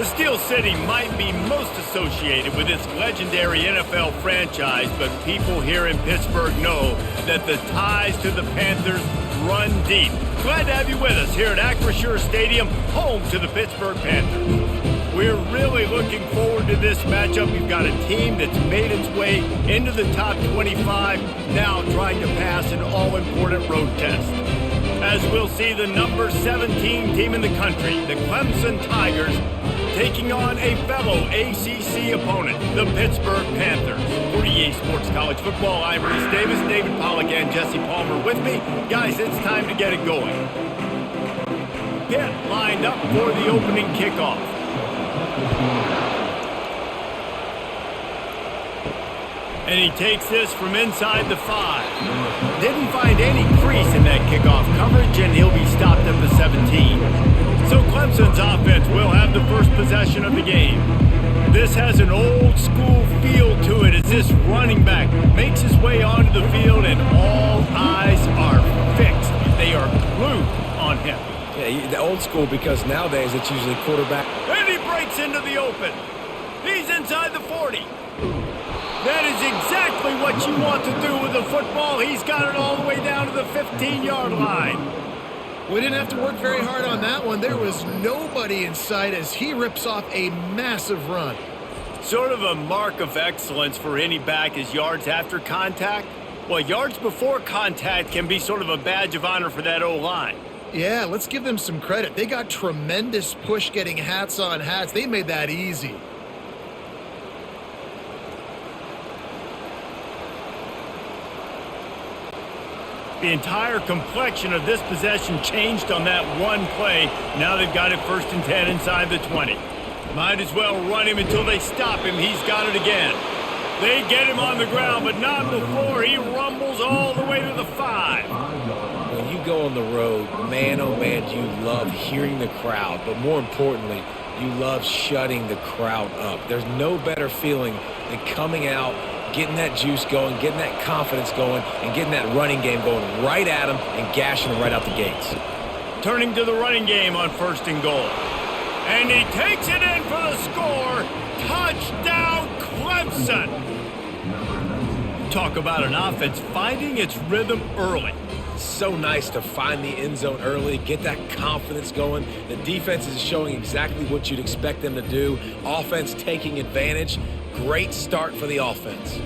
Steel City might be most associated with its legendary NFL franchise, but people here in Pittsburgh know that the ties to the Panthers run deep. Glad to have you with us here at Acrisure Stadium, home to the Pittsburgh Panthers. We're really looking forward to this matchup. We've got a team that's made its way into the top 25, now trying to pass an all-important road test. As we'll see the number 17 team in the country, the Clemson Tigers, taking on a fellow ACC opponent, the Pittsburgh Panthers. For EA Sports College Football, I'm Reese Davis, David Pollack, and Jesse Palmer with me. Guys, it's time to get it going. Pitt lined up for the opening kickoff. And he takes this from inside the 5. Didn't find any crease in that kickoff coverage, and he'll be stopped at the 17. So Clemson's offense will have the first possession of the game. This has an old-school feel to it as this running back makes his way onto the field, and all eyes are fixed. They are glued on him. Yeah, the old school, because nowadays it's usually quarterback. And he breaks into the open. He's inside the 40. That is exactly what you want to do with a football. He's got it all the way down to the 15-yard line. We didn't have to work very hard on that one. There was nobody in sight as he rips off a massive run. Sort of a mark of excellence for any back is yards after contact. Well, yards before contact can be sort of a badge of honor for that O-line. Yeah, let's give them some credit. They got tremendous push getting hats on hats. They made that easy. The entire complexion of this possession changed on that one play. Now they've got it 1st and 10 inside the 20. Might as well run him until they stop him. He's got it again. They get him on the ground, but not before he rumbles all the way to the 5. When you go on the road, man, oh man, you love hearing the crowd. But more importantly, you love shutting the crowd up. There's no better feeling than coming out, getting that juice going, getting that confidence going, and getting that running game going right at them and gashing them right out the gates. Turning to the running game on 1st and goal. And he takes it in for the score. Touchdown, Clemson. Talk about an offense finding its rhythm early. So nice to find the end zone early, get that confidence going. The defense is showing exactly what you'd expect them to do. Offense taking advantage. Great start for the offense.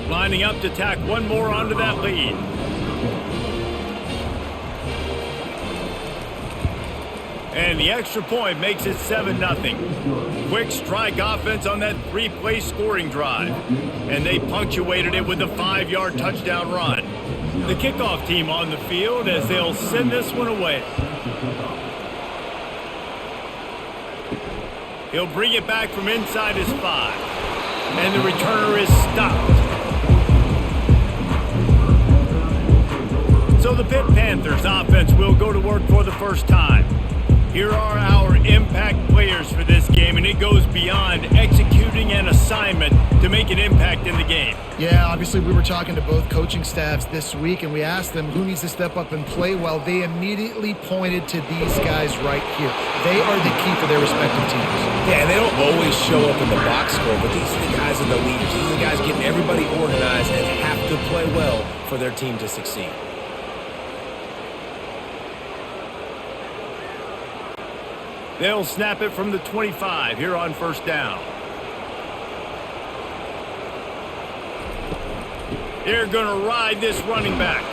Lining up to tack one more onto that lead. And the extra point makes it 7-0. Quick strike offense on that 3-play scoring drive. And they punctuated it with a 5-yard touchdown run. The kickoff team on the field as they'll send this one away. He'll bring it back from inside his 5. And the returner is stopped. So the Pitt Panthers offense will go to work for the first time. Here are our impact players for this game, and it goes beyond executing an assignment to make an impact in the game. Yeah, obviously we were talking to both coaching staffs this week, and we asked them who needs to step up and play well. They immediately pointed to these guys right here. They are the key for their respective teams. Yeah, and they don't always show up in the box score, but these are the guys are the leaders. These are the guys getting everybody organized and have to play well for their team to succeed. They'll snap it from the 25 here on 1st down. They're going to ride this running back.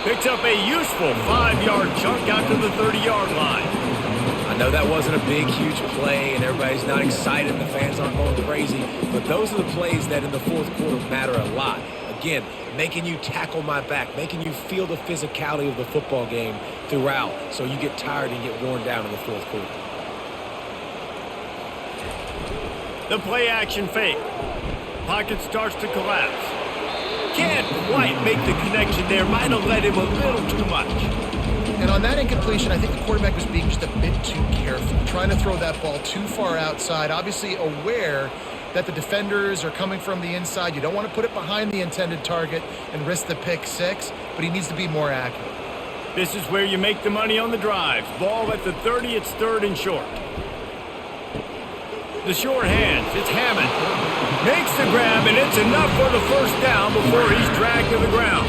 Picks up a useful 5-yard chunk out to the 30-yard line. I know that wasn't a big, huge play, and everybody's not excited. The fans aren't going crazy. But those are the plays that in the 4th quarter matter a lot. Again, making you tackle my back, making you feel the physicality of the football game throughout so you get tired and get worn down in the 4th quarter. The play action fake. Pocket starts to collapse. Can't quite make the connection there. Might have let him a little too much. And on that incompletion, I think the quarterback was being just a bit too careful, trying to throw that ball too far outside, obviously aware that the defenders are coming from the inside. You don't want to put it behind the intended target and risk the pick six, but he needs to be more accurate. This is where you make the money on the drives. Ball at the 30, it's 3rd and short. The short hands, it's Hammond. Makes the grab, and it's enough for the first down before he's dragged to the ground.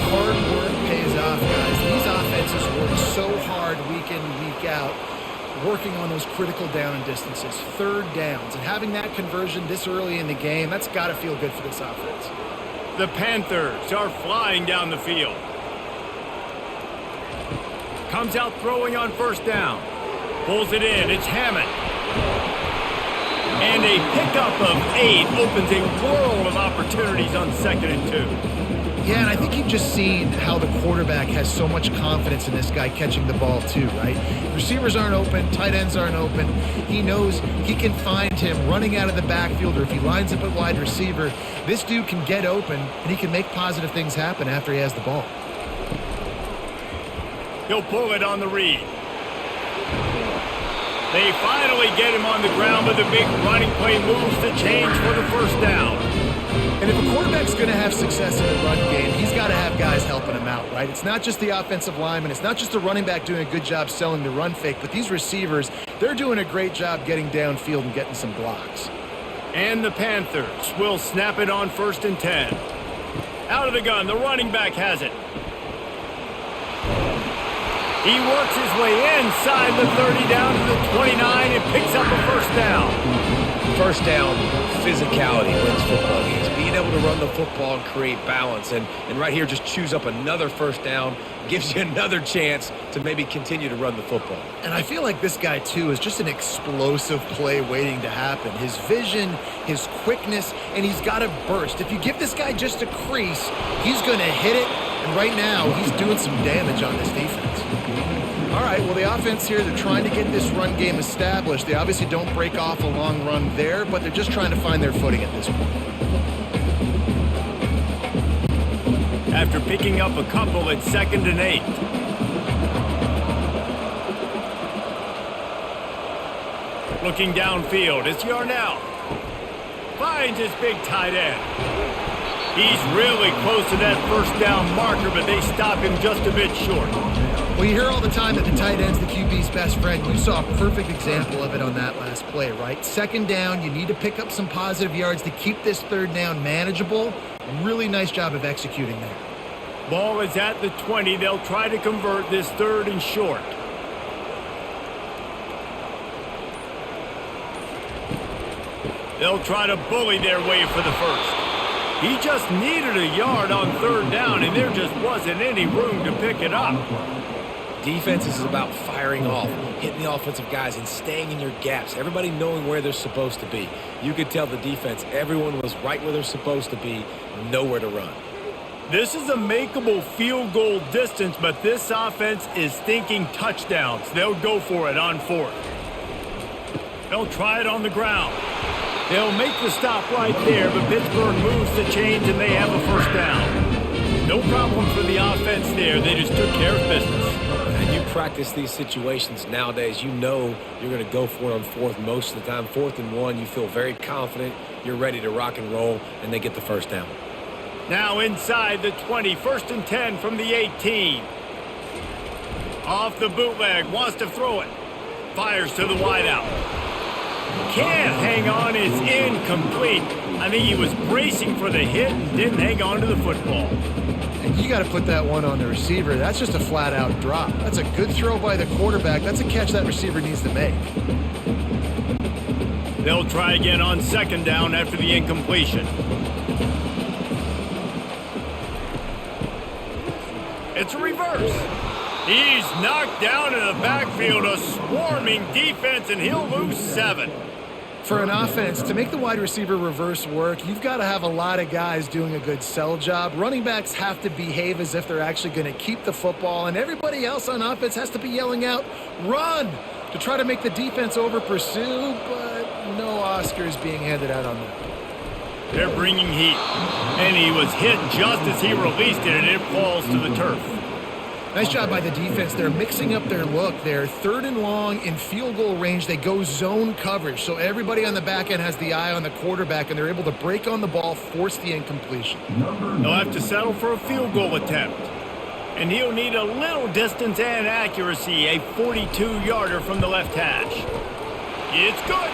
Hard work pays off, guys. These offenses work so hard week in and week out, working on those critical down and distances, 3rd downs, and having that conversion this early in the game, that's got to feel good for this offense. The Panthers are flying down the field. Comes out throwing on 1st down. Pulls it in, it's Hammond. And a pickup of 8 opens a world of opportunities on 2nd and 2. Yeah, and I think you've just seen how the quarterback has so much confidence in this guy catching the ball too, right? Receivers aren't open, tight ends aren't open. He knows he can find him running out of the backfield, or if he lines up at wide receiver, this dude can get open and he can make positive things happen after he has the ball. He'll pull it on the read. They finally get him on the ground, but the big running play moves the change for the 1st down. And if a quarterback's going to have success in the run game, he's got to have guys helping him out, right? It's not just the offensive lineman. It's not just the running back doing a good job selling the run fake, but these receivers, they're doing a great job getting downfield and getting some blocks. And the Panthers will snap it on 1st and 10. Out of the gun, the running back has it. He works his way inside the 30 down to the 29 and picks up a 1st down. 1st down, physicality wins football games. Being able to run the football and create balance. And right here, just choose up another 1st down, gives you another chance to maybe continue to run the football. And I feel like this guy, too, is just an explosive play waiting to happen. His vision, his quickness, and he's got a burst. If you give this guy just a crease, he's going to hit it. And right now, he's doing some damage on this defense. All right, well, the offense here, they're trying to get this run game established. They obviously don't break off a long run there, but they're just trying to find their footing at this point. After picking up a couple at 2nd and 8. Looking downfield, it's Yarnell. Finds his big tight end. He's really close to that 1st down marker, but they stop him just a bit short. Well, you hear all the time that the tight end's the QB's best friend. You saw a perfect example of it on that last play, right? 2nd down, you need to pick up some positive yards to keep this 3rd down manageable. Really nice job of executing there. Ball is at the 20. They'll try to convert this 3rd and short. They'll try to bully their way for the 1st. He just needed a yard on 3rd down, and there just wasn't any room to pick it up. Defense is about firing off, hitting the offensive guys, and staying in your gaps. Everybody knowing where they're supposed to be. You could tell the defense, everyone was right where they're supposed to be, nowhere to run. This is a makeable field goal distance, but this offense is thinking touchdowns. They'll go for it on 4th. They'll try it on the ground. They'll make the stop right there, but Pittsburgh moves the chains and they have a 1st down. No problem for the offense there. They just took care of business. And you practice these situations nowadays, you know you're going to go for it on 4th most of the time. 4th and 1, you feel very confident, you're ready to rock and roll, and they get the 1st down. Now inside the 20, 1st and 10 from the 18. Off the bootleg, wants to throw it. Fires to the wideout. Can't hang on, it's incomplete. I think he was bracing for the hit and didn't hang on to the football. And you got to put that one on the receiver. That's just a flat-out drop. That's a good throw by the quarterback. That's a catch that receiver needs to make. They'll try again on 2nd down after the incompletion. It's a reverse. He's knocked down in the backfield, a swarming defense, and he'll lose 7. For an offense, to make the wide receiver reverse work, you've got to have a lot of guys doing a good sell job. Running backs have to behave as if they're actually going to keep the football, and everybody else on offense has to be yelling out, "Run!" to try to make the defense over-pursue, but no Oscars being handed out on that. They're bringing heat, and he was hit just as he released it, and it falls to the turf. Nice job by the defense. They're mixing up their look. They're 3rd and long in field goal range. They go zone coverage. So everybody on the back end has the eye on the quarterback, and they're able to break on the ball, force the incompletion. They'll have to settle for a field goal attempt. And he'll need a little distance and accuracy, a 42-yarder from the left hash. It's good.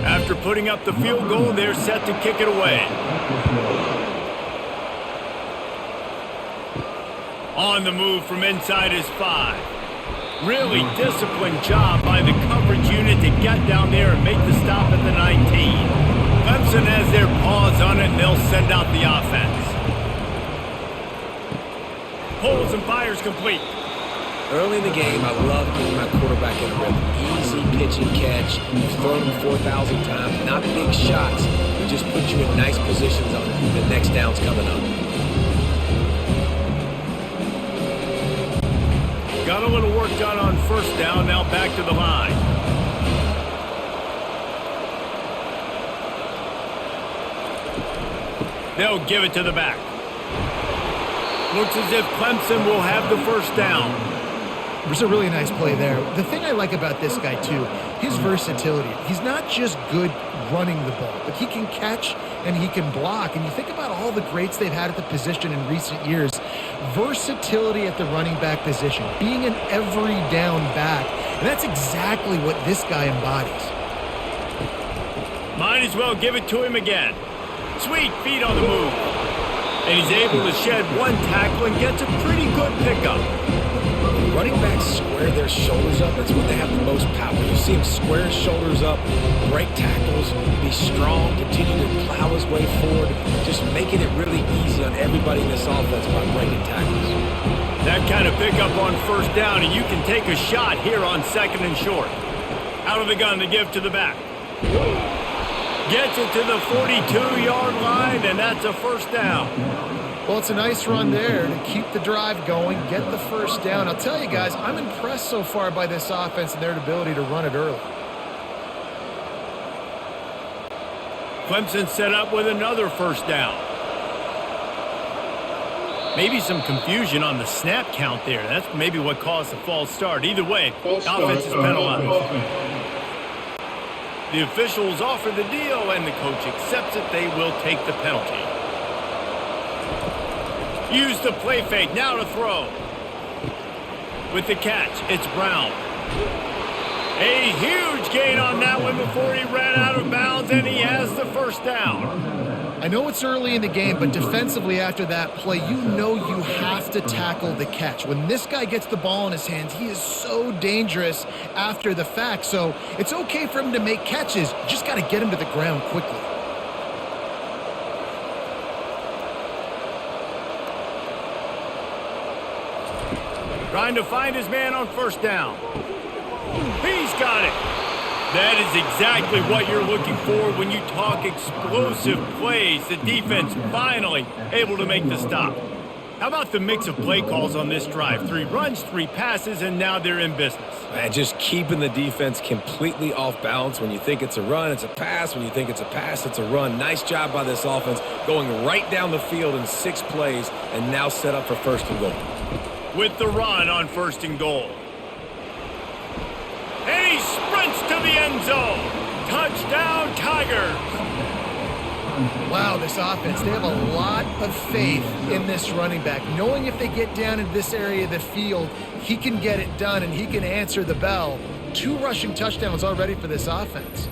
After putting up the field goal, they're set to kick it away. On the move from inside his 5. Really disciplined job by the coverage unit to get down there and make the stop at the 19. Clemson has their paws on it, and they'll send out the offense. Pulls and fires complete. Early in the game, I love getting my quarterback in a rhythm. Easy pitch and catch. You've thrown him 4,000 times. Not big shots, but just put you in nice positions on the next downs coming up. Got a little work done on first down. Now back to the line. They'll give it to the back. Looks as if Clemson will have the first down. It was a really nice play there. The thing I like about this guy, too, his versatility. He's not just good running the ball, but he can catch and he can block. And you think about all the greats they've had at the position in recent years. Versatility at the running back position, being an every down back. And that's exactly what this guy embodies. Might as well give it to him again. Sweet feet on the move. And he's able to shed one tackle and gets a pretty good pickup. Running backs square their shoulders up. That's when they have the most power. You see him square his shoulders up, break tackles, be strong, continue to plow his way forward, just making it really easy on everybody in this offense by breaking tackles. That kind of pickup on first down, and you can take a shot here on 2nd and short. Out of the gun to give to the back. Gets it to the 42-yard line, and that's a first down. Well, it's a nice run there to keep the drive going, get the first down. I'll tell you guys, I'm impressed so far by this offense and their ability to run it early. Clemson set up with another first down. Maybe some confusion on the snap count there. That's maybe what caused the false start. Either way, offense is penalized. The officials offer the deal, and the coach accepts it. They will take the penalty. Use the play fake, now to throw. With the catch, it's Brown. A huge gain on that one before he ran out of bounds, and he has the first down. I know it's early in the game, but defensively after that play, you know you have to tackle the catch. When this guy gets the ball in his hands, he is so dangerous after the fact. So it's okay for him to make catches. You just got to get him to the ground quickly. Trying to find his man on first down. He's got it. That is exactly what you're looking for when you talk explosive plays. The defense finally able to make the stop. How about the mix of play calls on this drive? 3 runs, 3 passes, and now they're in business. Man, just keeping the defense completely off balance. When you think it's a run, it's a pass. When you think it's a pass, it's a run. Nice job by this offense going right down the field in 6 plays and now set up for 1st and goal. With the run on 1st and goal. And he sprints to the end zone. Touchdown, Tigers. Wow, this offense, they have a lot of faith in this running back. Knowing if they get down into this area of the field, he can get it done and he can answer the bell. 2 rushing touchdowns already for this offense.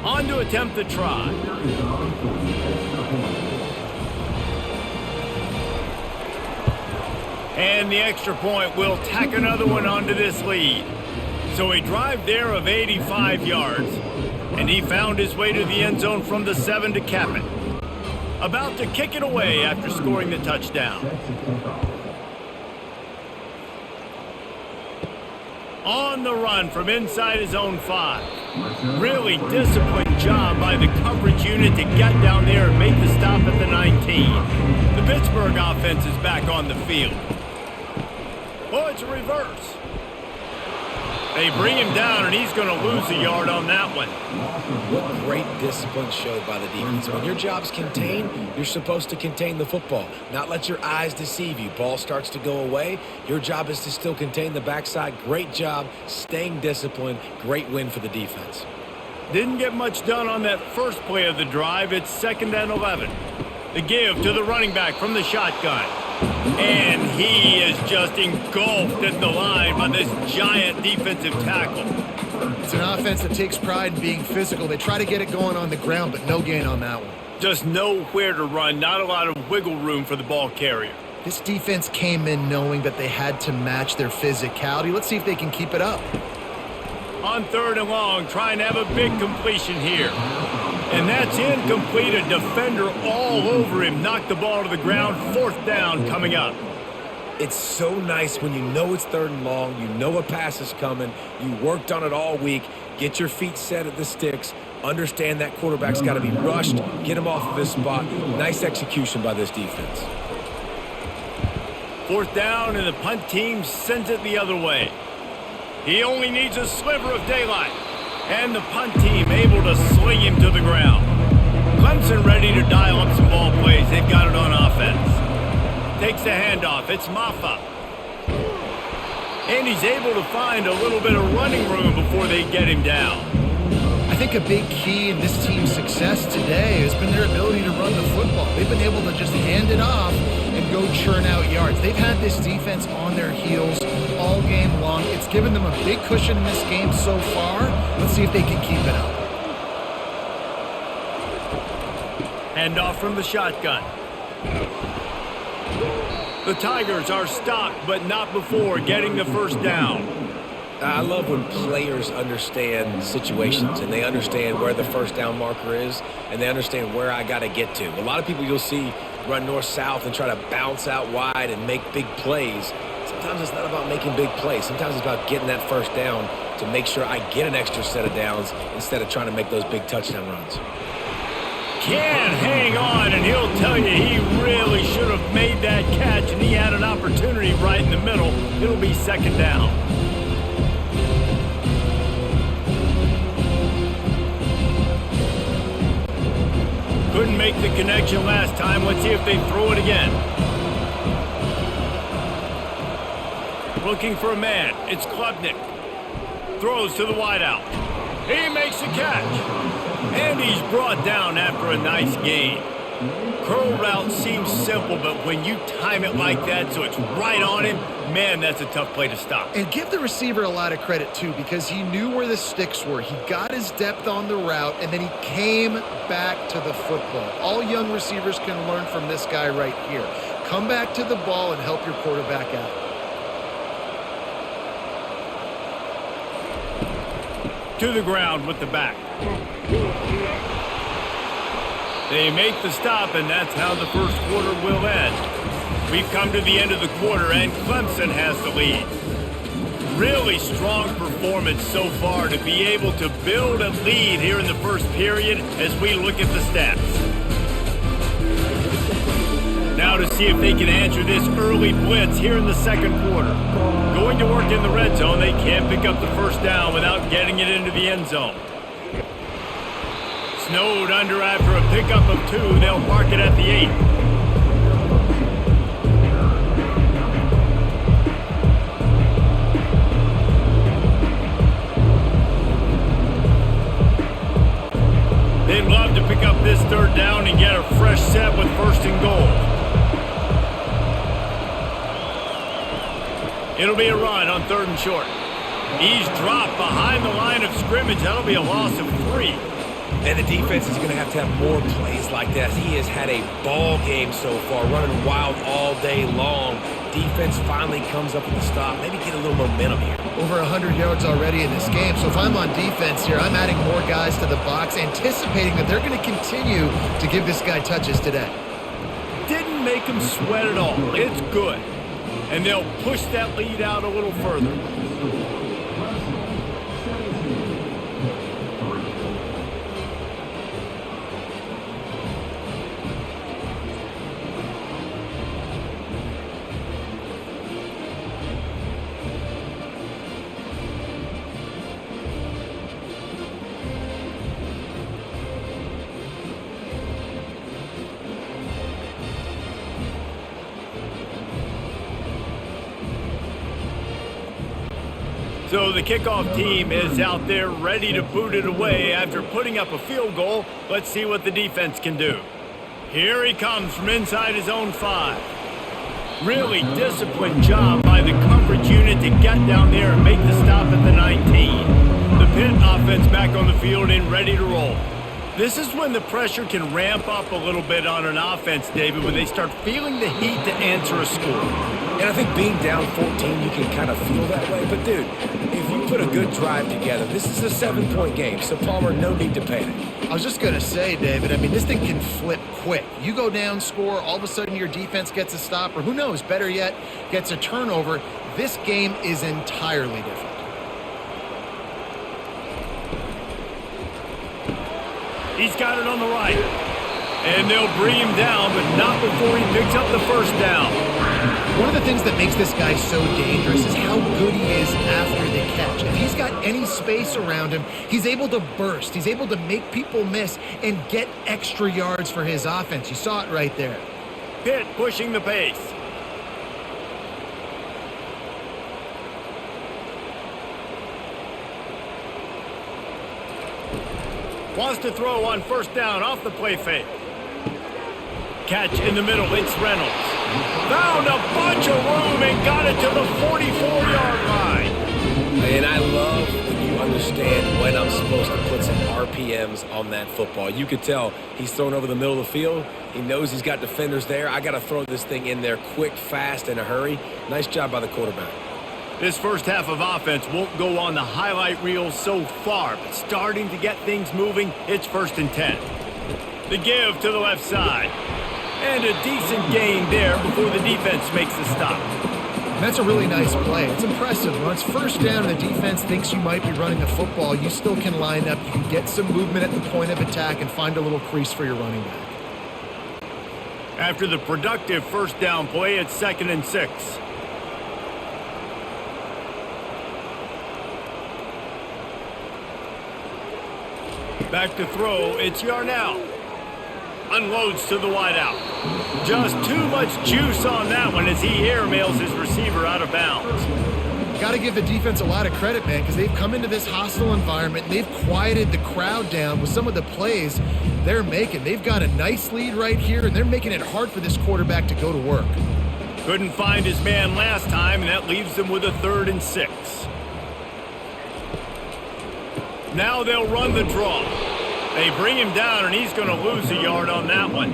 On to attempt the try. And the extra point will tack another one onto this lead. So a drive there of 85 yards. And he found his way to the end zone from the 7 to cap it. About to kick it away after scoring the touchdown. On the run from inside his own 5. Really disciplined job by the coverage unit to get down there and make the stop at the 19. The Pittsburgh offense is back on the field. Oh, it's a reverse. They bring him down, and he's going to lose a yard on that one. What great discipline showed by the defense. When your job's contained, you're supposed to contain the football, not let your eyes deceive you. Ball starts to go away. Your job is to still contain the backside. Great job staying disciplined. Great win for the defense. Didn't get much done on that first play of the drive. It's 2nd and 11. The give to the running back from the shotgun. And he is just engulfed at the line by this giant defensive tackle. It's an offense that takes pride in being physical. They try to get it going on the ground, but no gain on that one. Just nowhere to run, not a lot of wiggle room for the ball carrier. This defense came in knowing that they had to match their physicality. Let's see if they can keep it up. On 3rd and long, trying to have a big completion here. And that's incomplete. A defender all over him. Knocked the ball to the ground. 4th down coming up. It's so nice when you know it's 3rd and long. You know a pass is coming. You worked on it all week. Get your feet set at the sticks. Understand that quarterback's got to be rushed. Get him off of his spot. Nice execution by this defense. 4th down, and the punt team sends it the other way. He only needs a sliver of daylight. And the punt team able to sling him to the ground. Clemson ready to dial up some ball plays. They've got it on offense. Takes the handoff. It's Maffa. And he's able to find a little bit of running room before they get him down. I think a big key in this team's success today has been their ability to run the football. They've been able to just hand it off and go churn out yards. They've had this defense on their heels all game long. It's given them a big cushion in this game so far. Let's see if they can keep it up. Handoff from the shotgun. The Tigers are stopped, but not before getting the 1st down. I love when players understand situations and they understand where the 1st down marker is and they understand where I got to get to. A lot of people you'll see run north-south and try to bounce out wide and make big plays. Sometimes it's not about making big plays. Sometimes it's about getting that 1st down to make sure I get an extra set of downs instead of trying to make those big touchdown runs. Can't hang on, and he'll tell you he really should have made that catch, and he had an opportunity right in the middle. It'll be 2nd down. Couldn't make the connection last time. Let's see if they throw it again. Looking for a man. It's Klubnik. Throws to the wideout. He makes the catch. And he's brought down after a nice gain. Curl route seems simple, but when you time it like that so it's right on him, man, that's a tough play to stop. And give the receiver a lot of credit, too, because he knew where the sticks were. He got his depth on the route, and then he came back to the football. All young receivers can learn from this guy right here. Come back to the ball and help your quarterback out. To the ground with the back. They make the stop, and that's how the 1st quarter will end. We've come to the end of the quarter, and Clemson has the lead. Really strong performance so far to be able to build a lead here in the 1st period as we look at the stats. Now to see if they can answer this early blitz here in the 2nd quarter. Going to work in the red zone, they can't pick up the 1st down without getting it into the end zone. Snowed under after a pickup of 2. They'll mark it at the 8. They'd love to pick up this 3rd down and get a fresh set with 1st and goal. It'll be a run on 3rd and short. He's dropped behind the line of scrimmage. That'll be a loss of 3. And the defense is going to have more plays like that. He has had a ball game so far, running wild all day long. defense finally comes up with a stop, maybe get a little momentum here. Over 100 yards already in this game. So if I'm on defense here, I'm adding more guys to the box, anticipating that they're going to continue to give this guy touches today. Didn't make him sweat at all. It's good. And they'll push that lead out a little further. So the kickoff team is out there ready to boot it away after putting up a field goal. Let's see what the defense can do. Here he comes from inside his own 5. Really disciplined job by the coverage unit to get down there and make the stop at the 19. The Pitt offense back on the field and ready to roll. This is when the pressure can ramp up a little bit on an offense, David, when they start feeling the heat to answer a score. And I think being down 14, you can kind of feel that way. But, dude, if you put a good drive together, this is a 7-point game. So, Palmer, no need to panic. I was just going to say, David, I mean, this thing can flip quick. You go down, score, all of a sudden your defense gets a stop, or who knows, better yet, gets a turnover. This game is entirely different. He's got it on the right. And they'll bring him down, but not before he picks up the first down. One of the things that makes this guy so dangerous is how good he is after the catch. If he's got any space around him, he's able to burst. He's able to make people miss and get extra yards for his offense. You saw it right there. Pitt pushing the pace. Wants to throw on first down off the play fake. Catch in the middle, it's Reynolds. Found a bunch of room and got it to the 44-yard line. And I love when you understand when I'm supposed to put some RPMs on that football. You could tell he's thrown over the middle of the field. He knows he's got defenders there. I got to throw this thing in there quick, fast, in a hurry. Nice job by the quarterback. This first half of offense won't go on the highlight reel so far, but starting to get things moving, it's 1st and 10. The give to the left side. And a decent gain there before the defense makes the stop. That's a really nice play. It's impressive. When it's first down and the defense thinks you might be running the football, you still can line up. You can get some movement at the point of attack and find a little crease for your running back. After the productive first down play, it's 2nd and 6. Back to throw, it's Yarnell. Unloads to the wideout. Just too much juice on that one as he airmails his receiver out of bounds. Got to give the defense a lot of credit, man, because they've come into this hostile environment and they've quieted the crowd down with some of the plays they're making. They've got a nice lead right here, and they're making it hard for this quarterback to go to work. Couldn't find his man last time, and that leaves them with a 3rd and 6. Now they'll run the draw. They bring him down, and he's going to lose a yard on that one.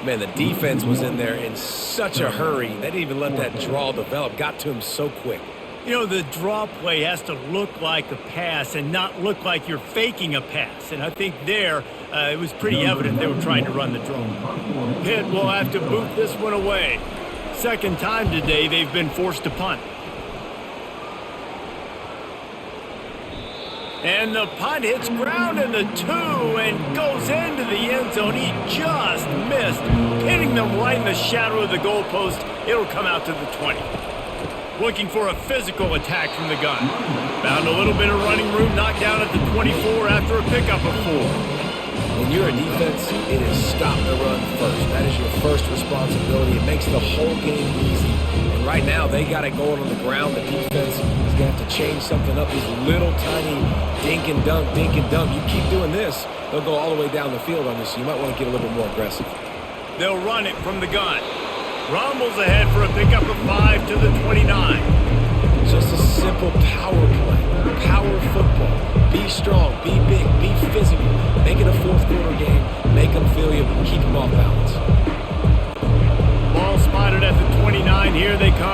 Man, the defense was in there in such a hurry. They didn't even let that draw develop. Got to him so quick. You know, the draw play has to look like a pass and not look like you're faking a pass. And I think there, it was pretty evident they were trying to run the draw. Pitt will have to boot this one away. Second time today they've been forced to punt. And the punt hits ground in the 2 and goes into the end zone. He just missed, hitting them right in the shadow of the goalpost. It'll come out to the 20. Looking for a physical attack from the gun. Found a little bit of running room, knocked down at the 24 after a pickup of 4. When you're a defense, it is stop the run first. That is your first responsibility. It makes the whole game easy. And right now, they got it going on the ground. The defense is going to have to change something up. These little tiny dink and dunk. You keep doing this, they'll go all the way down the field on this. So you might want to get a little bit more aggressive. They'll run it from the gun. Rumbles ahead for a pickup of 5 to the 29. Just a simple power play. Power football. Be strong, be big, be physical. Make it a fourth quarter game. Make them feel you, keep them off balance. Ball spotted at the 29. Here they come.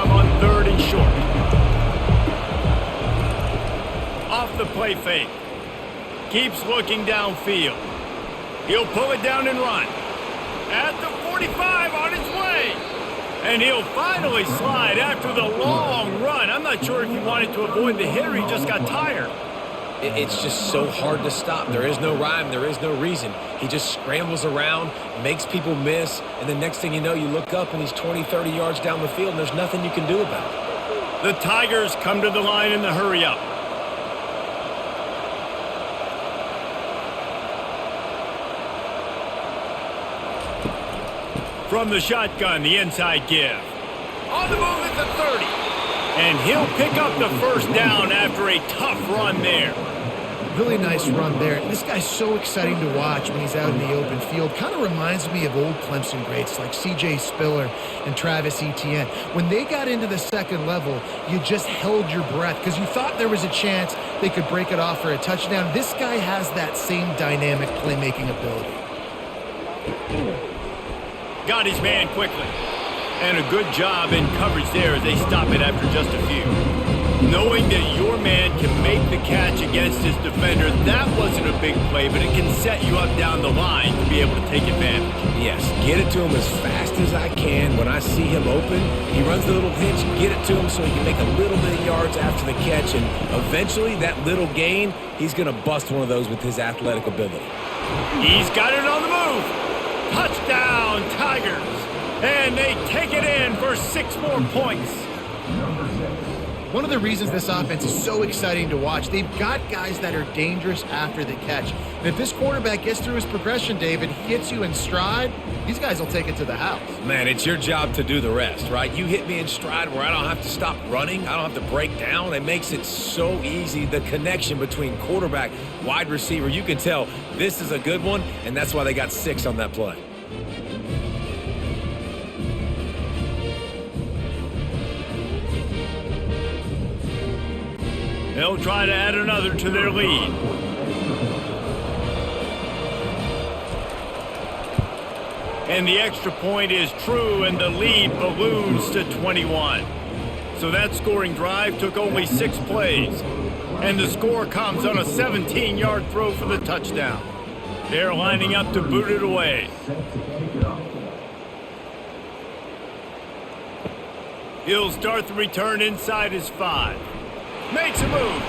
off the play fake. Keeps looking downfield. He'll pull it down and run. At the 45 on his way. And he'll finally slide after the long run. I'm not sure if he wanted to avoid the hit or he just got tired. It's just so hard to stop. There is no rhyme. There is no reason. He just scrambles around, makes people miss, and the next thing you know, you look up and he's 20, 30 yards down the field, and there's nothing you can do about it. The Tigers come to the line in the hurry-up. From the shotgun, the inside give. On the move at the 30. And he'll pick up the first down after a tough run there. Really nice run there. This guy's so exciting to watch when he's out in the open field. Kind of reminds me of old Clemson greats like C.J. Spiller and Travis Etienne. When they got into the second level, you just held your breath because you thought there was a chance they could break it off for a touchdown. This guy has that same dynamic playmaking ability. Got his man quickly. And a good job in coverage there as they stop it after just a few. Knowing that your man can make the catch against his defender, that wasn't a big play, but it can set you up down the line to be able to take advantage. Yes, get it to him as fast as I can. When I see him open, he runs the little hitch, get it to him so he can make a little bit of yards after the catch, and eventually that little gain, he's going to bust one of those with his athletic ability. He's got it on the move. Touchdown, Tigers. And they take it in for 6 more points. One of the reasons this offense is so exciting to watch, they've got guys that are dangerous after the catch. And if this quarterback gets through his progression, David, hits you in stride, these guys will take it to the house. Man, it's your job to do the rest, right? You hit me in stride where I don't have to stop running. I don't have to break down. It makes it so easy. The connection between quarterback, wide receiver, you can tell this is a good one, and that's why they got 6 on that play. They'll try to add another to their lead. And the extra point is true, and the lead balloons to 21. So that scoring drive took only 6 plays. And the score comes on a 17-yard throw for the touchdown. They're lining up to boot it away. He'll start the return inside his 5. Makes a move.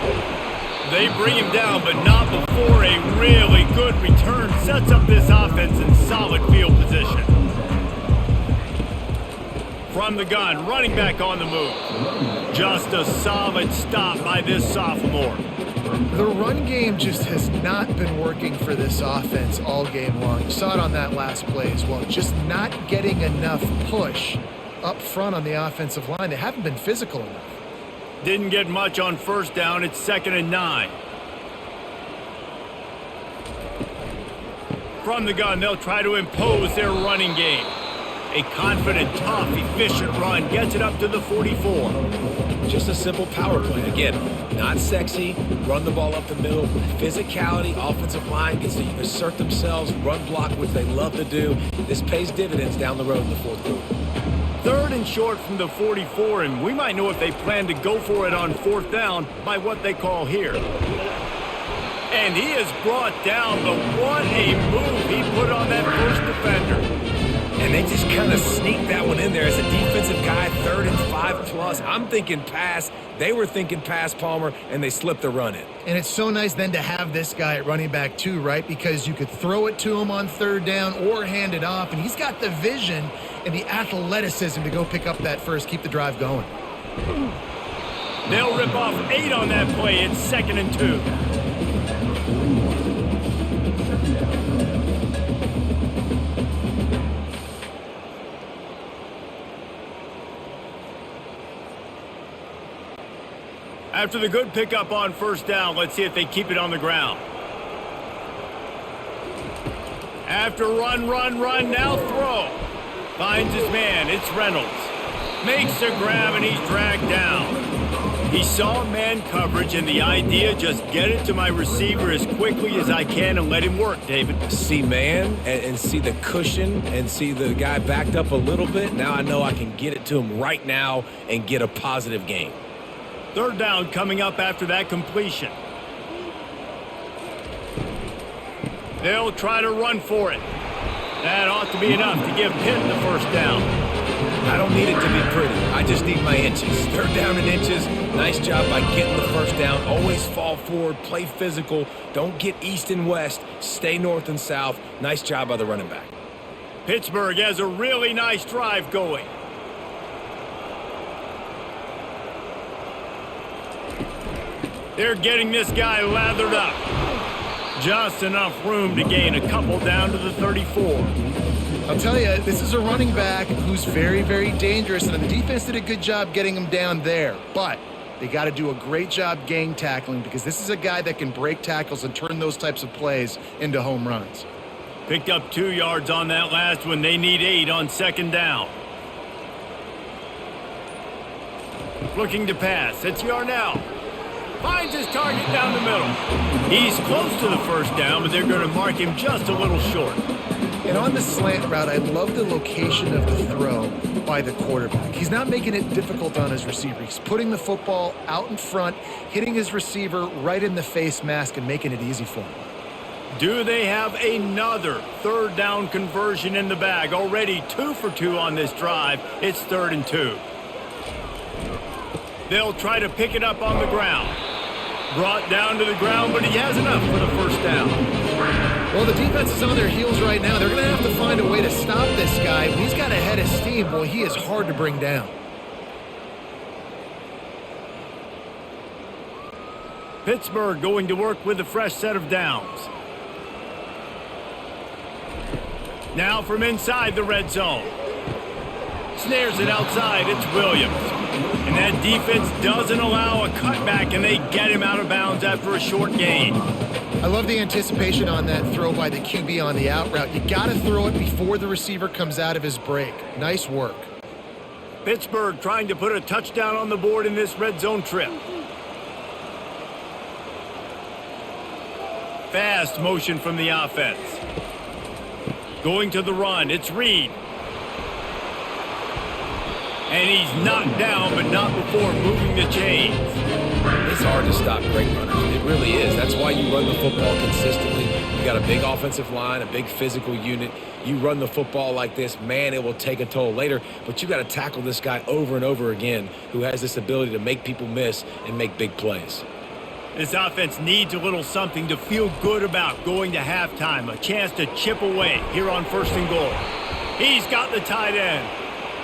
They bring him down, but not before a really good return sets up this offense in solid field position. From the gun, running back on the move. Just a solid stop by this sophomore. The run game just has not been working for this offense all game long. You saw it on that last play as well. Just not getting enough push up front on the offensive line. They haven't been physical enough. Didn't get much on first down. It's 2nd and 9. From the gun, they'll try to impose their running game. A confident, tough, efficient run gets it up to the 44. Just a simple power play. Again, not sexy, run the ball up the middle. Physicality, offensive line gets to assert themselves, run block, which they love to do. This pays dividends down the road in the 4th quarter. 3rd and short from the 44, and we might know if they plan to go for it on 4th down by what they call here. And he is brought down, but what a move he put on that first defender. And they just kind of sneaked that one in there as a defensive guy, 3rd and 5+. I'm thinking pass. They were thinking pass, Palmer, and they slipped the run in. And it's so nice then to have this guy at running back too, right? Because you could throw it to him on 3rd down or hand it off, and he's got the vision and the athleticism to go pick up that first, keep the drive going. They'll rip off 8 on that play. It's 2nd and 2. After the good pickup on 1st down, let's see if they keep it on the ground. After run, now throw. Finds his man, it's Reynolds. Makes the grab and he's dragged down. He saw man coverage and the idea, just get it to my receiver as quickly as I can and let him work, David. See man and see the cushion and see the guy backed up a little bit. Now I know I can get it to him right now and get a positive gain. 3rd down coming up after that completion. They'll try to run for it. That ought to be enough to give Pitt the first down. I don't need it to be pretty. I just need my inches. Third down in inches. Nice job by getting the first down. Always fall forward, play physical. Don't get east and west. Stay north and south. Nice job by the running back. Pittsburgh has a really nice drive going. They're getting this guy lathered up. Just enough room to gain a couple down to the 34. I'll tell you, this is a running back who's very, very dangerous, and the defense did a good job getting him down there. But they got to do a great job gang tackling because this is a guy that can break tackles and turn those types of plays into home runs. Picked up 2 yards on that last one. They need 8 on second down. Looking to pass. It's Yarnell. Finds his target down the middle. He's close to the first down, but they're going to mark him just a little short. And on the slant route, I love the location of the throw by the quarterback. He's not making it difficult on his receiver. He's putting the football out in front, hitting his receiver right in the face mask and making it easy for him. Do they have another third down conversion in the bag? Already 2 for 2 on this drive. It's 3rd and 2. They'll try to pick it up on the ground. Brought down to the ground, but he has enough for the first down. Well, the defense is on their heels right now. They're going to have to find a way to stop this guy. When he's got a head of steam, boy, he is hard to bring down. Pittsburgh going to work with a fresh set of downs. Now from inside the red zone. Snares it outside. It's Williams. And that defense doesn't allow a cutback, and they get him out of bounds after a short gain. I love the anticipation on that throw by the QB on the out route. You got to throw it before the receiver comes out of his break. Nice work. Pittsburgh trying to put a touchdown on the board in this red zone trip. Fast motion from the offense. Going to the run. It's Reed. And he's knocked down, but not before moving the chains. It's hard to stop great runners. It really is. That's why you run the football consistently. You got a big offensive line, a big physical unit. You run the football like this, man, it will take a toll later. But you got to tackle this guy over and over again who has this ability to make people miss and make big plays. This offense needs a little something to feel good about going to halftime. A chance to chip away here on 1st and goal. He's got the tight end.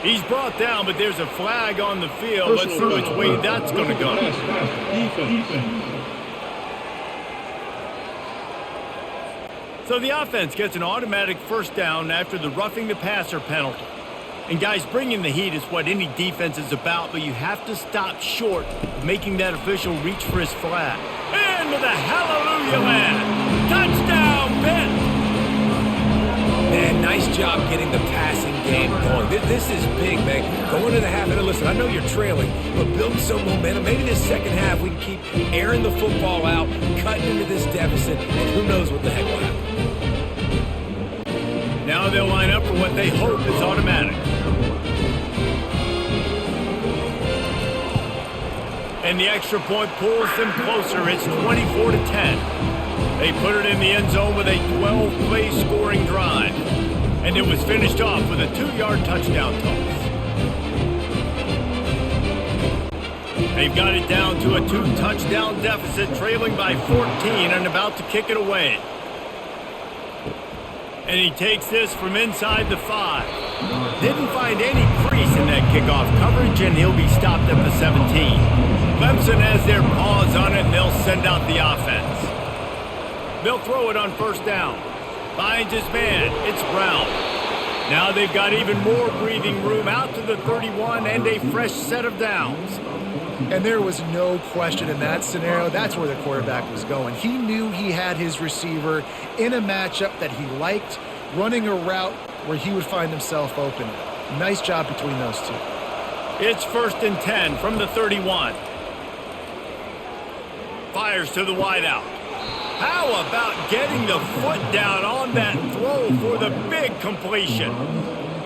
He's brought down, but there's a flag on the field. Let's see which way that's going to go. So the offense gets an automatic first down after the roughing the passer penalty. And guys, bringing the heat is what any defense is about, but you have to stop short of making that official reach for his flag. Into the hallelujah land. Touchdown, Pitt! Man, nice job getting the passing game going. This is big, man. Going to the half, and listen, I know you're trailing, but building some momentum. Maybe this second half we can keep airing the football out, cutting into this deficit, and who knows what the heck will happen. Now they'll line up for what they hope is automatic. And the extra point pulls them closer. It's 24-10. They put it in the end zone with a 12-play scoring drive. And it was finished off with a 2-yard touchdown toss. They've got it down to a 2-touchdown deficit, trailing by 14 and about to kick it away. And he takes this from inside the 5. Didn't find any crease in that kickoff coverage, and he'll be stopped at the 17. Clemson has their paws on it, and they'll send out the offense. They'll throw it on first down. Finds his man. It's Brown. Now they've got even more breathing room out to the 31 and a fresh set of downs. And there was no question in that scenario. That's where the quarterback was going. He knew he had his receiver in a matchup that he liked, running a route where he would find himself open. Nice job between those two. It's 1st and 10 from the 31. Fires to the wideout. How about getting the foot down on that throw for the big completion?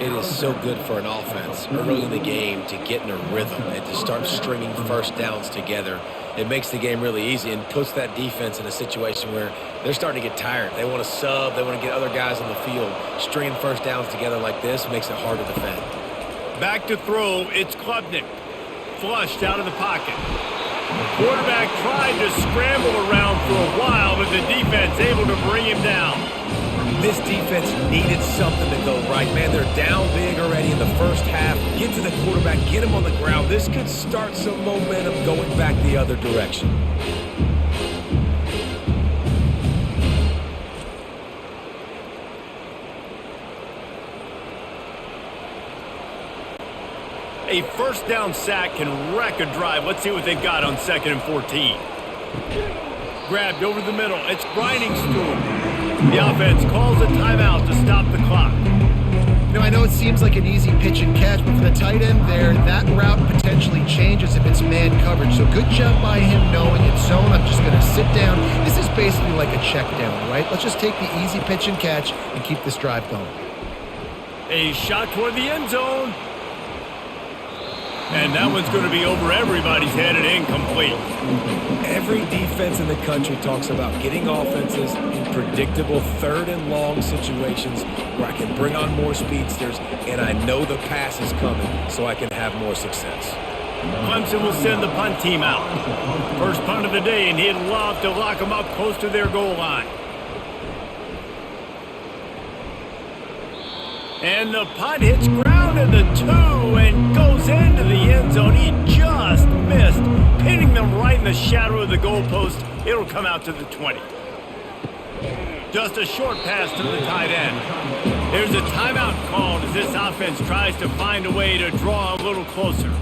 It is so good for an offense early in the game to get in a rhythm and to start stringing first downs together. It makes the game really easy and puts that defense in a situation where they're starting to get tired. They want to sub. They want to get other guys on the field. Stringing first downs together like this makes it hard to defend. Back to throw. It's Klubnik. Flushed out of the pocket. Quarterback tried to scramble around for a while, but the defense able to bring him down. This defense needed something to go right. Man, they're down big already in the first half. Get to the quarterback, get him on the ground. This could start some momentum going back the other direction. A first down sack can wreck a drive. Let's see what they've got on 2nd and 14. Grabbed over the middle. It's Briningstool. The offense calls a timeout to stop the clock. You know, I know it seems like an easy pitch and catch, but for the tight end there, that route potentially changes if it's man coverage. So good job by him knowing it's zone. I'm just going to sit down. This is basically like a check down, right? Let's just take the easy pitch and catch and keep this drive going. A shot toward the end zone. And that one's going to be over everybody's head and incomplete. Every defense in the country talks about getting offenses in predictable 3rd and long situations where I can bring on more speedsters and I know the pass is coming so I can have more success. Clemson will send the punt team out. First punt of the day, and he'd love to lock them up close to their goal line. And the punt hits ground at the 2 and goes into the end zone. He just missed, pinning them right in the shadow of the goalpost. It'll come out to the 20. Just a short pass to the tight end. There's a timeout called as this offense tries to find a way to draw a little closer.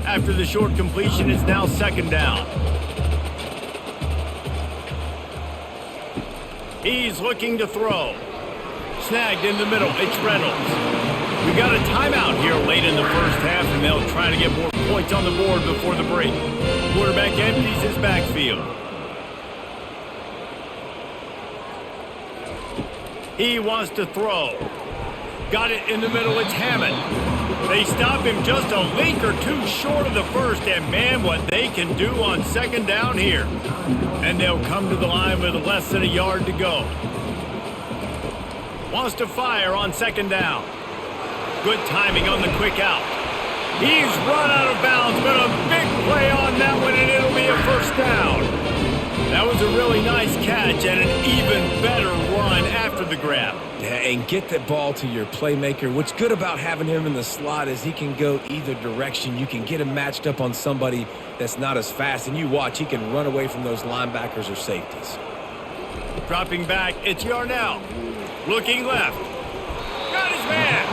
After the short completion, it's now 2nd down. He's looking to throw. Snagged in the middle. It's Reynolds. We got a timeout here late in the first half, and they'll try to get more points on the board before the break. Quarterback empties his backfield. He wants to throw. Got it in the middle. It's Hammond. They stop him just a link or two short of the first, and man, what they can do on 2nd down here. And they'll come to the line with less than a yard to go. Wants to fire on 2nd down. Good timing on the quick out. He's run out of bounds, but a big play on that one, and it'll be a first down. That was a really nice catch and an even better run after the grab. Yeah, and get the ball to your playmaker. What's good about having him in the slot is he can go either direction. You can get him matched up on somebody that's not as fast, and you watch, he can run away from those linebackers or safeties. Dropping back, it's Yarnell. Looking left. Got his man.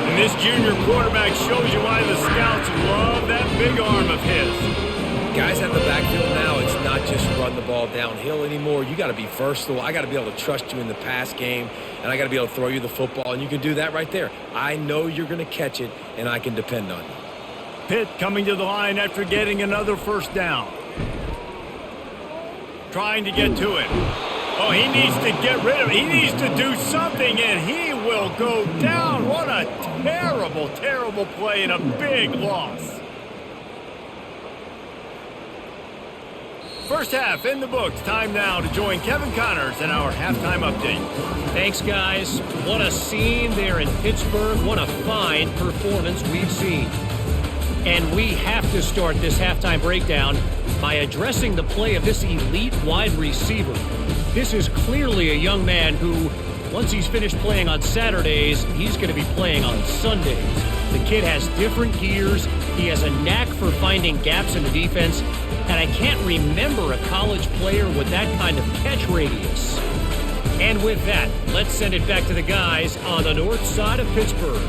And this junior quarterback shows you why the scouts love that big arm of his. Guys at the backfield now, it's not just run the ball downhill anymore. You got to be versatile. I got to be able to trust you in the pass game, and I got to be able to throw you the football, and you can do that right there. I know you're going to catch it, and I can depend on you. Pitt coming to the line after getting another first down. Trying to get to it. Oh, he needs to get rid of it. He needs to do something, and he will go down. What a terrible, terrible play and a big loss. First half in the books. Time now to join Kevin Connors in our halftime update. Thanks, guys. What a scene there in Pittsburgh. What a fine performance we've seen. And we have to start this halftime breakdown by addressing the play of this elite wide receiver. This is clearly a young man who, once he's finished playing on Saturdays, he's going to be playing on Sundays. The kid has different gears. He has a knack for finding gaps in the defense. And I can't remember a college player with that kind of catch radius. And with that, let's send it back to the guys on the north side of Pittsburgh.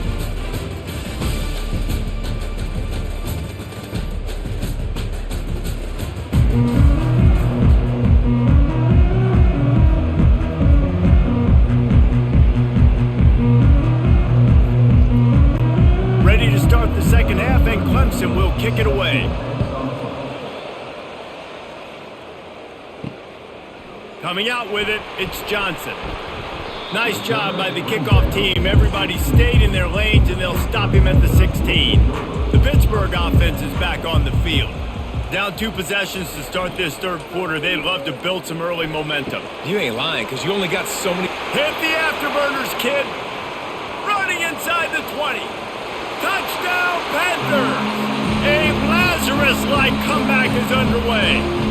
Ready to start the second half, and Clemson will kick it away. Coming out with it, it's Johnson. Nice job by the kickoff team. Everybody stayed in their lanes, and they'll stop him at the 16. The Pittsburgh offense is back on the field. Down 2 possessions to start this third quarter. They'd love to build some early momentum. You ain't lying, because you only got so many. Hit the afterburners, kid. Running inside the 20. Touchdown, Panthers! A Lazarus-like comeback is underway.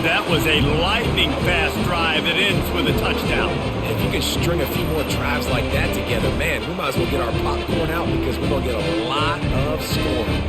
That was a lightning-fast drive that ends with a touchdown. If you can string a few more drives like that together, man, we might as well get our popcorn out because we're going to get a lot of scoring.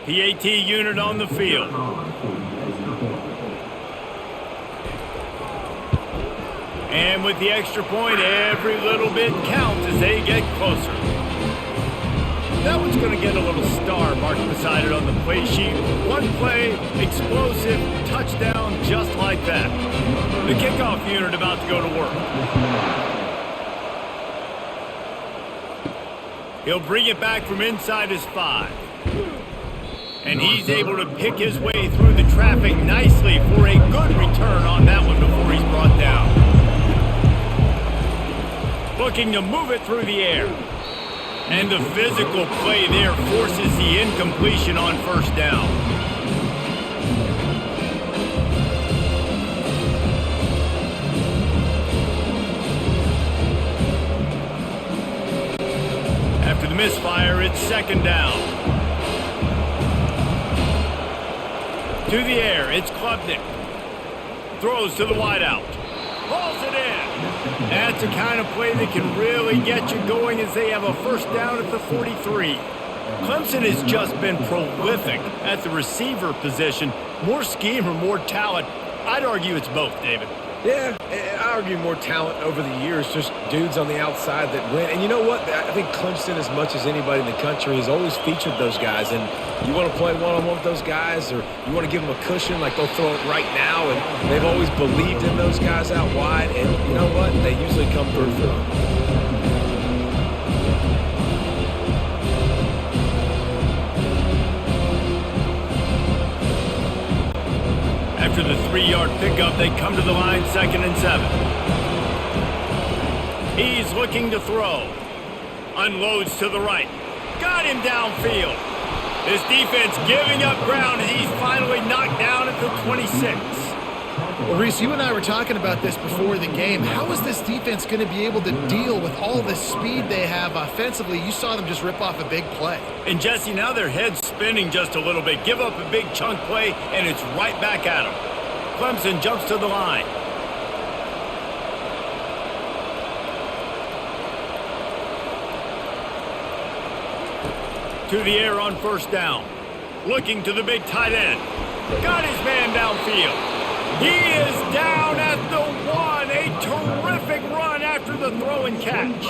PAT unit on the field. And with the extra point, every little bit counts as they get closer. That one's going to get a little star marked beside it on the play sheet. One play, explosive, touchdown, just like that. The kickoff unit about to go to work. He'll bring it back from inside his 5. And he's able to pick his way through the traffic nicely for a good return on that one before he's brought down. Looking to move it through the air. And the physical play there forces the incompletion on first down. After the misfire, it's second down. To the air, it's Klubnik. Throws to the wideout. Hauls it in. That's the kind of play that can really get you going as they have a first down at the 43. Clemson has just been prolific at the receiver position. More scheme or more talent? I'd argue it's both, David. Yeah, I argue more talent over the years, just dudes on the outside that win. And you know what? I think Clemson, as much as anybody in the country, has always featured those guys. And you want to play one-on-one with those guys, or you want to give them a cushion, like they'll throw it right now. And they've always believed in those guys out wide. And you know what? They usually come through for them. After the 3-yard pickup, they come to the line, 2nd and 7. He's looking to throw. Unloads to the right. Got him downfield. This defense giving up ground, and he's finally knocked down at the 26. Well, Reese, you and I were talking about this before the game. How is this defense going to be able to deal with all the speed they have offensively? You saw them just rip off a big play. And, Jesse, now their head's spinning just a little bit. Give up a big chunk play, and it's right back at them. Clemson jumps to the line. To the air on first down. Looking to the big tight end. Got his man downfield. He is down at the 1. A terrific run after the throw and catch.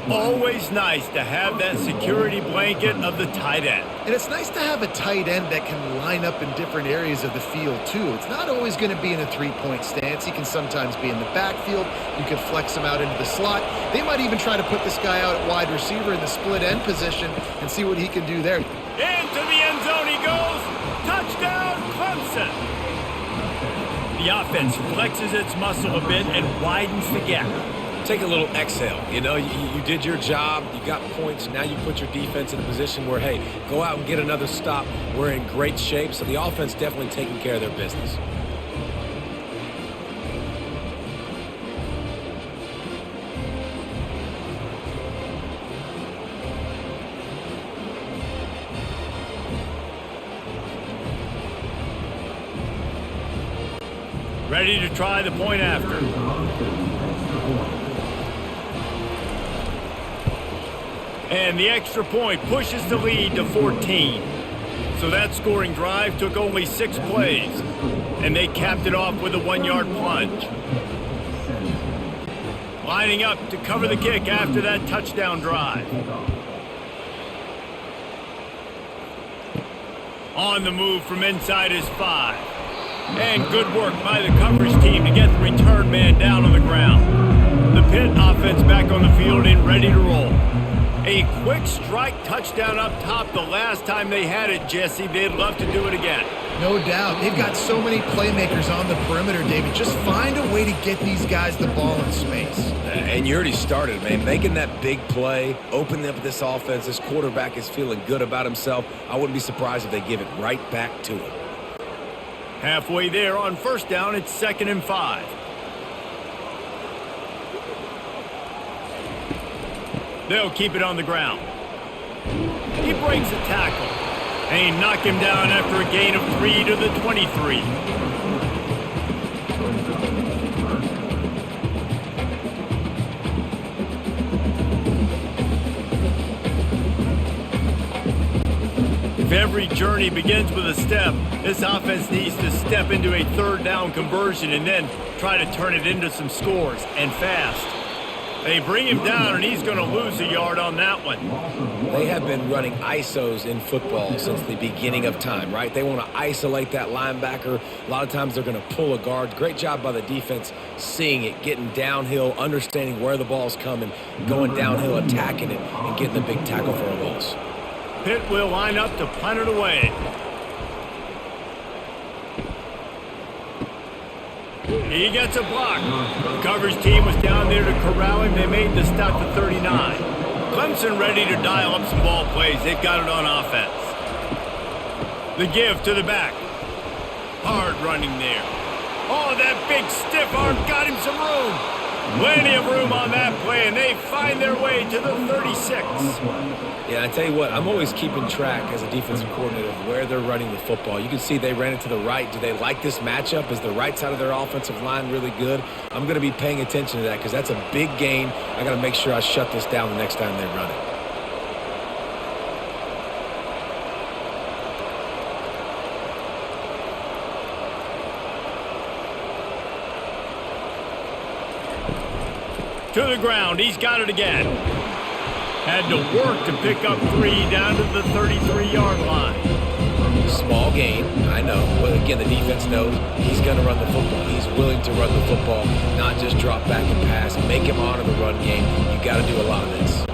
Always nice to have that security blanket of the tight end. And it's nice to have a tight end that can line up in different areas of the field, too. It's not always going to be in a three-point stance. He can sometimes be in the backfield. You could flex him out into the slot. They might even try to put this guy out at wide receiver in the split end position and see what he can do there. Into the end zone he goes. Touchdown, Clemson. The offense flexes its muscle a bit and widens the gap. Take a little exhale. You know, you did your job. You got points. Now you put your defense in a position where, hey, go out and get another stop. We're in great shape. So the offense definitely taking care of their business. Ready to try the point after. And the extra point pushes the lead to 14. So that scoring drive took only 6 plays. And they capped it off with a 1-yard plunge. Lining up to cover the kick after that touchdown drive. On the move from inside his 5. And good work by the coverage team to get the return man down on the ground. The Pitt offense back on the field and ready to roll. A quick strike touchdown up top the last time they had it, Jesse. They'd love to do it again. No doubt. They've got so many playmakers on the perimeter, David. Just find a way to get these guys the ball in space. And you already started, man. Making that big play, opening up this offense. This quarterback is feeling good about himself. I wouldn't be surprised if they give it right back to him. Halfway there on first down, it's 2nd and 5. They'll keep it on the ground. He breaks a tackle. And he knocked him down after a gain of 3 to the 23. If every journey begins with a step, this offense needs to step into a 3rd down conversion and then try to turn it into some scores, and fast. They bring him down, and he's going to lose a yard on that one. They have been running ISOs in football since the beginning of time, right? They want to isolate that linebacker. A lot of times they're going to pull a guard. Great job by the defense seeing it, getting downhill, understanding where the ball's coming, going downhill, attacking it, and getting the big tackle for a loss. Pitt will line up to punt it away. He gets a block. The coverage team was down there to corral him. They made the stop to 39. Clemson ready to dial up some ball plays. They've got it on offense. The give to the back. Hard running there. Oh, that big stiff arm got him some room. Plenty of room on that play, and they find their way to the 36. Yeah, I tell you what, I'm always keeping track as a defensive coordinator of where they're running the football. You can see they ran it to the right. Do they like this matchup? Is the right side of their offensive line really good? I'm going to be paying attention to that because that's a big gain. I got to make sure I shut this down the next time they run it. To the ground, he's got it again. Had to work to pick up 3 down to the 33-yard line. Small gain, I know. But again, the defense knows he's going to run the football. He's willing to run the football, not just drop back and pass. Make him honor the run game. You got to do a lot of this.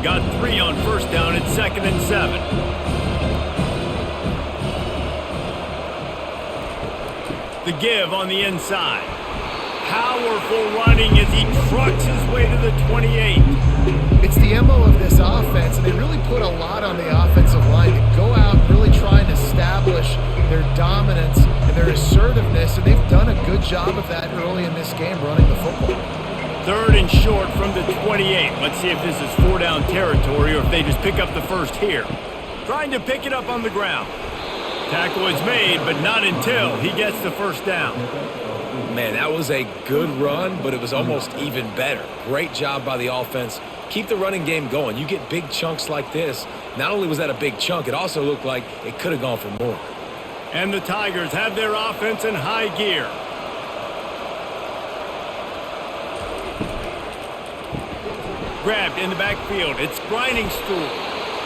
Got 3 on first down at 2nd and 7. The give on the inside. Powerful running as he trucks his way to the 28. It's the MO of this offense, and they really put a lot on the offensive line to go out and really try and establish their dominance and their assertiveness, and they've done a good job of that early in this game running the football. 3rd and short from the 28. Let's see if this is 4-down territory or if they just pick up the first here. Trying to pick it up on the ground. Tackle is made, but not until he gets the first down. Man, that was a good run, but it was almost even better. Great job by the offense. Keep the running game going. You get big chunks like this. Not only was that a big chunk, it also looked like it could have gone for more. And the Tigers have their offense in high gear. Grabbed in the backfield. It's Grinding Stool.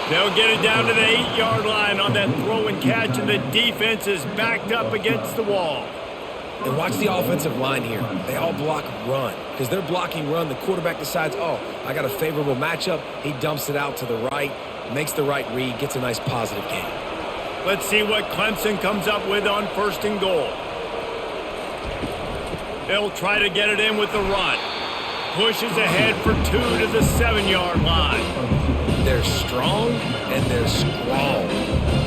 They'll get it down to the 8-yard line on that throw and catch, and the defense is backed up against the wall. And watch the offensive line here. They all block run. Because they're blocking run, the quarterback decides, oh, I got a favorable matchup. He dumps it out to the right, makes the right read, gets a nice positive gain. Let's see what Clemson comes up with on 1st and goal. They'll try to get it in with the run. Pushes ahead for 2 to the 7-yard line. They're strong and they're strong.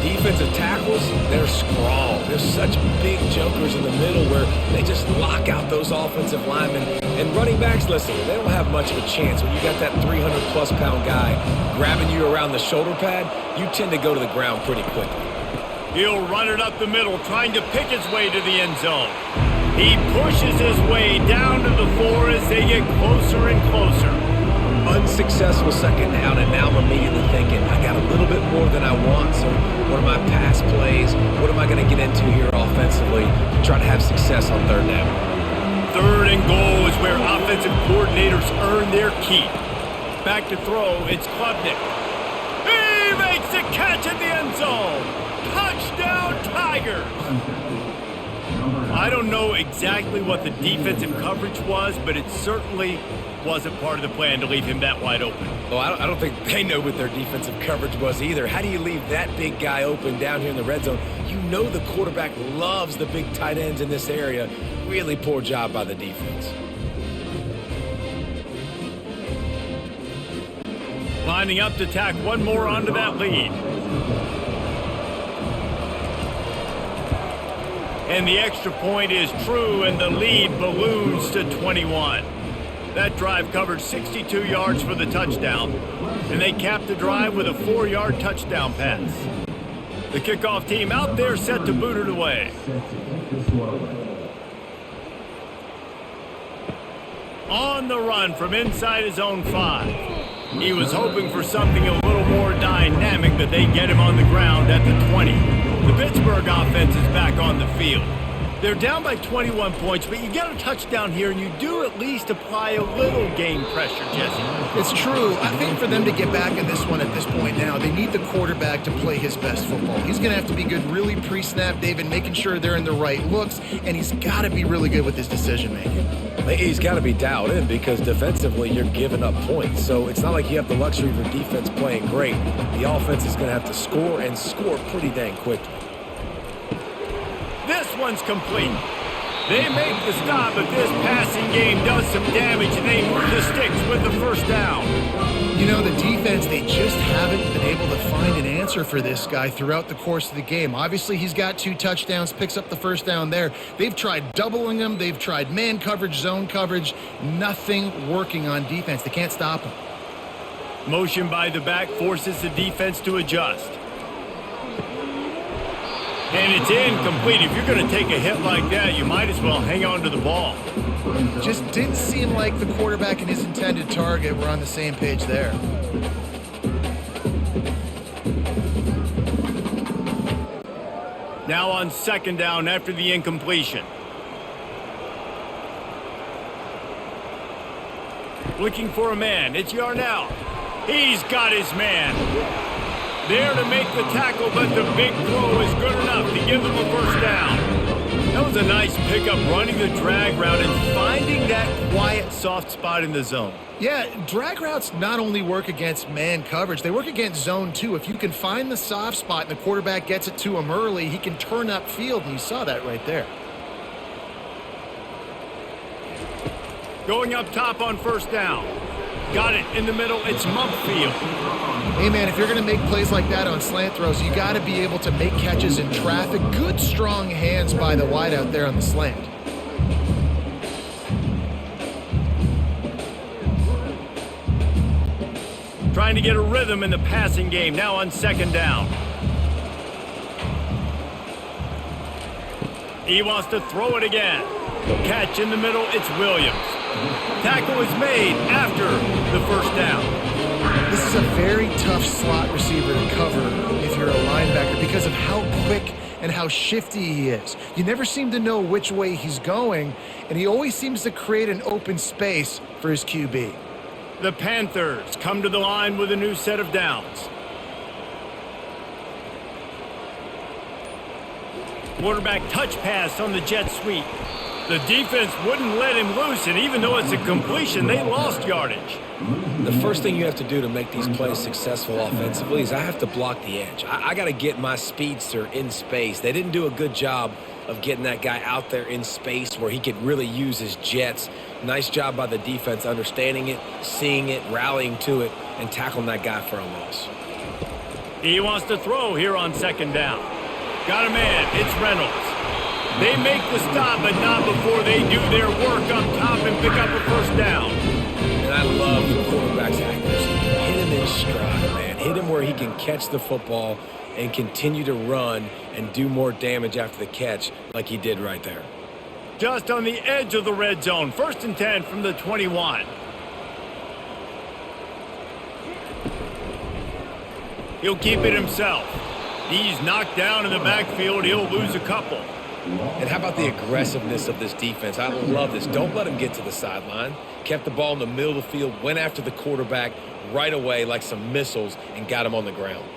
Defensive tackles, they're strong. There's such big jokers in the middle where they just lock out those offensive linemen. And running backs, listen, they don't have much of a chance. When you got that 300-plus pound guy grabbing you around the shoulder pad, you tend to go to the ground pretty quickly. He'll run it up the middle, trying to pick his way to the end zone. He pushes his way down to the 4 as they get closer and closer. Unsuccessful 2nd down, and now I'm immediately thinking, I got a little bit more than I want, so what are my pass plays? What am I going to get into here offensively to try to have success on 3rd down? 3rd and goal is where offensive coordinators earn their keep. Back to throw, it's Klubnik. He makes the catch at the end zone. Touchdown! Tigers. I don't know exactly what the defensive coverage was, but it certainly wasn't part of the plan to leave him that wide open. Well, I don't think they know what their defensive coverage was either. How do you leave that big guy open down here in the red zone? You know the quarterback loves the big tight ends in this area. Really poor job by the defense. Lining up to tack one more onto that lead. And the extra point is true, and the lead balloons to 21. That drive covered 62 yards for the touchdown, and they capped the drive with a 4-yard touchdown pass. The kickoff team out there set to boot it away. On the run from inside his own 5. He was hoping for something a little more dynamic, but they get him on the ground at the 20. The Pittsburgh offense is back on the field. They're down by 21 points, but you get a touchdown here, and you do at least apply a little game pressure, Jesse. It's true. I think for them to get back in this one at this point now, they need the quarterback to play his best football. He's going to have to be good really pre-snap, David, making sure they're in the right looks, and he's got to be really good with his decision-making. He's got to be dialed in because defensively you're giving up points. So it's not like you have the luxury of your defense playing great. The offense is going to have to score and score pretty dang quickly. This one's complete. They make the stop, but this passing game does some damage, and they move the sticks with the first down. You know, the defense, they just haven't been able to find an answer for this guy throughout the course of the game. Obviously, he's got 2 touchdowns, picks up the first down there. They've tried doubling him. They've tried man coverage, zone coverage. Nothing working on defense. They can't stop him. Motion by the back forces the defense to adjust. And it's incomplete. If you're going to take a hit like that, you might as well hang on to the ball. Just didn't seem like the quarterback and his intended target were on the same page there. Now on second down after the incompletion. Looking for a man. It's Yarnell. He's got his man. There to make the tackle, but the big throw is good enough to give them a first down. That was a nice pickup, running the drag route and finding that quiet, soft spot in the zone. Yeah, drag routes not only work against man coverage, they work against zone too. If you can find the soft spot and the quarterback gets it to him early, he can turn upfield, and you saw that right there. Going up top on first down. Got it in the middle. It's Mumpfield. Hey, man, if you're going to make plays like that on slant throws, you got to be able to make catches in traffic. Good, strong hands by the wide out there on the slant. Trying to get a rhythm in the passing game now on second down. He wants to throw it again. Catch in the middle. It's Williams. Tackle is made after the first down. This is a very tough slot receiver to cover if you're a linebacker because of how quick and how shifty he is. You never seem to know which way he's going, and he always seems to create an open space for his QB. The Panthers come to the line with a new set of downs. Quarterback touch pass on the jet sweep. The defense wouldn't let him loose, and even though it's a completion, they lost yardage. The first thing you have to do to make these plays successful offensively is I have to block the edge. I got to get my speedster in space. They didn't do a good job of getting that guy out there in space where he could really use his jets. Nice job by the defense understanding it, seeing it, rallying to it, and tackling that guy for a loss. He wants to throw here on second down. Got a man. It's Reynolds. They make the stop, but not before they do their work up top and pick up a first down. And I love the quarterback's accuracy. Hit him in stride, man. Hit him where he can catch the football and continue to run and do more damage after the catch like he did right there. Just on the edge of the red zone. 1st and 10 from the 21. He'll keep it himself. He's knocked down in the backfield. He'll lose a couple. And how about the aggressiveness of this defense? I love this. Don't let him get to the sideline. Kept the ball in the middle of the field, went after the quarterback right away like some missiles and got him on the ground.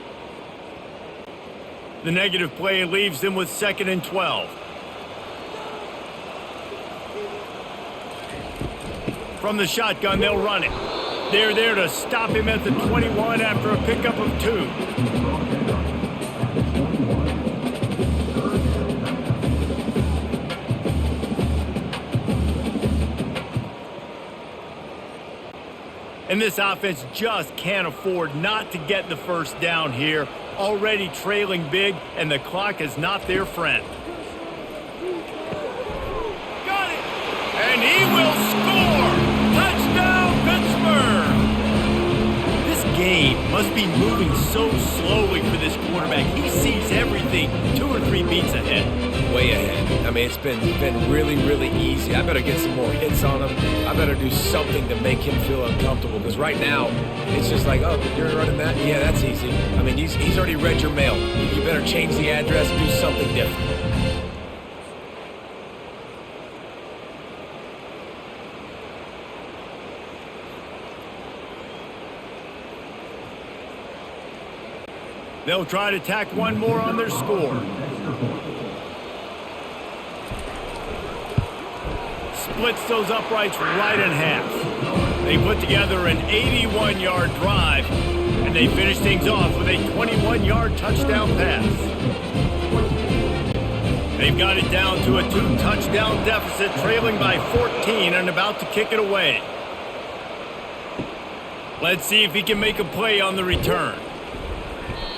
The negative play leaves them with 2nd and 12. From the shotgun, they'll run it. They're there to stop him at the 21 after a pickup of 2. And this offense just can't afford not to get the first down here. Already trailing big, and the clock is not their friend. Got it! And he will score! Touchdown, Pittsburgh! This game must be moving so slowly for this quarterback. He sees everything 2 or 3 beats ahead. Way ahead. I mean, it's been really, really easy. I better get some more hits on him. I better do something to make him feel uncomfortable, because right now, it's just like, oh, you're running that? Yeah, that's easy. I mean, he's already read your mail. You better change the address, do something different. They'll try to tack one more on their score. Splits those uprights right in half. They put together an 81-yard drive, and they finish things off with a 21-yard touchdown pass. They've got it down to a 2-touchdown deficit, trailing by 14 and about to kick it away. Let's see if he can make a play on the return.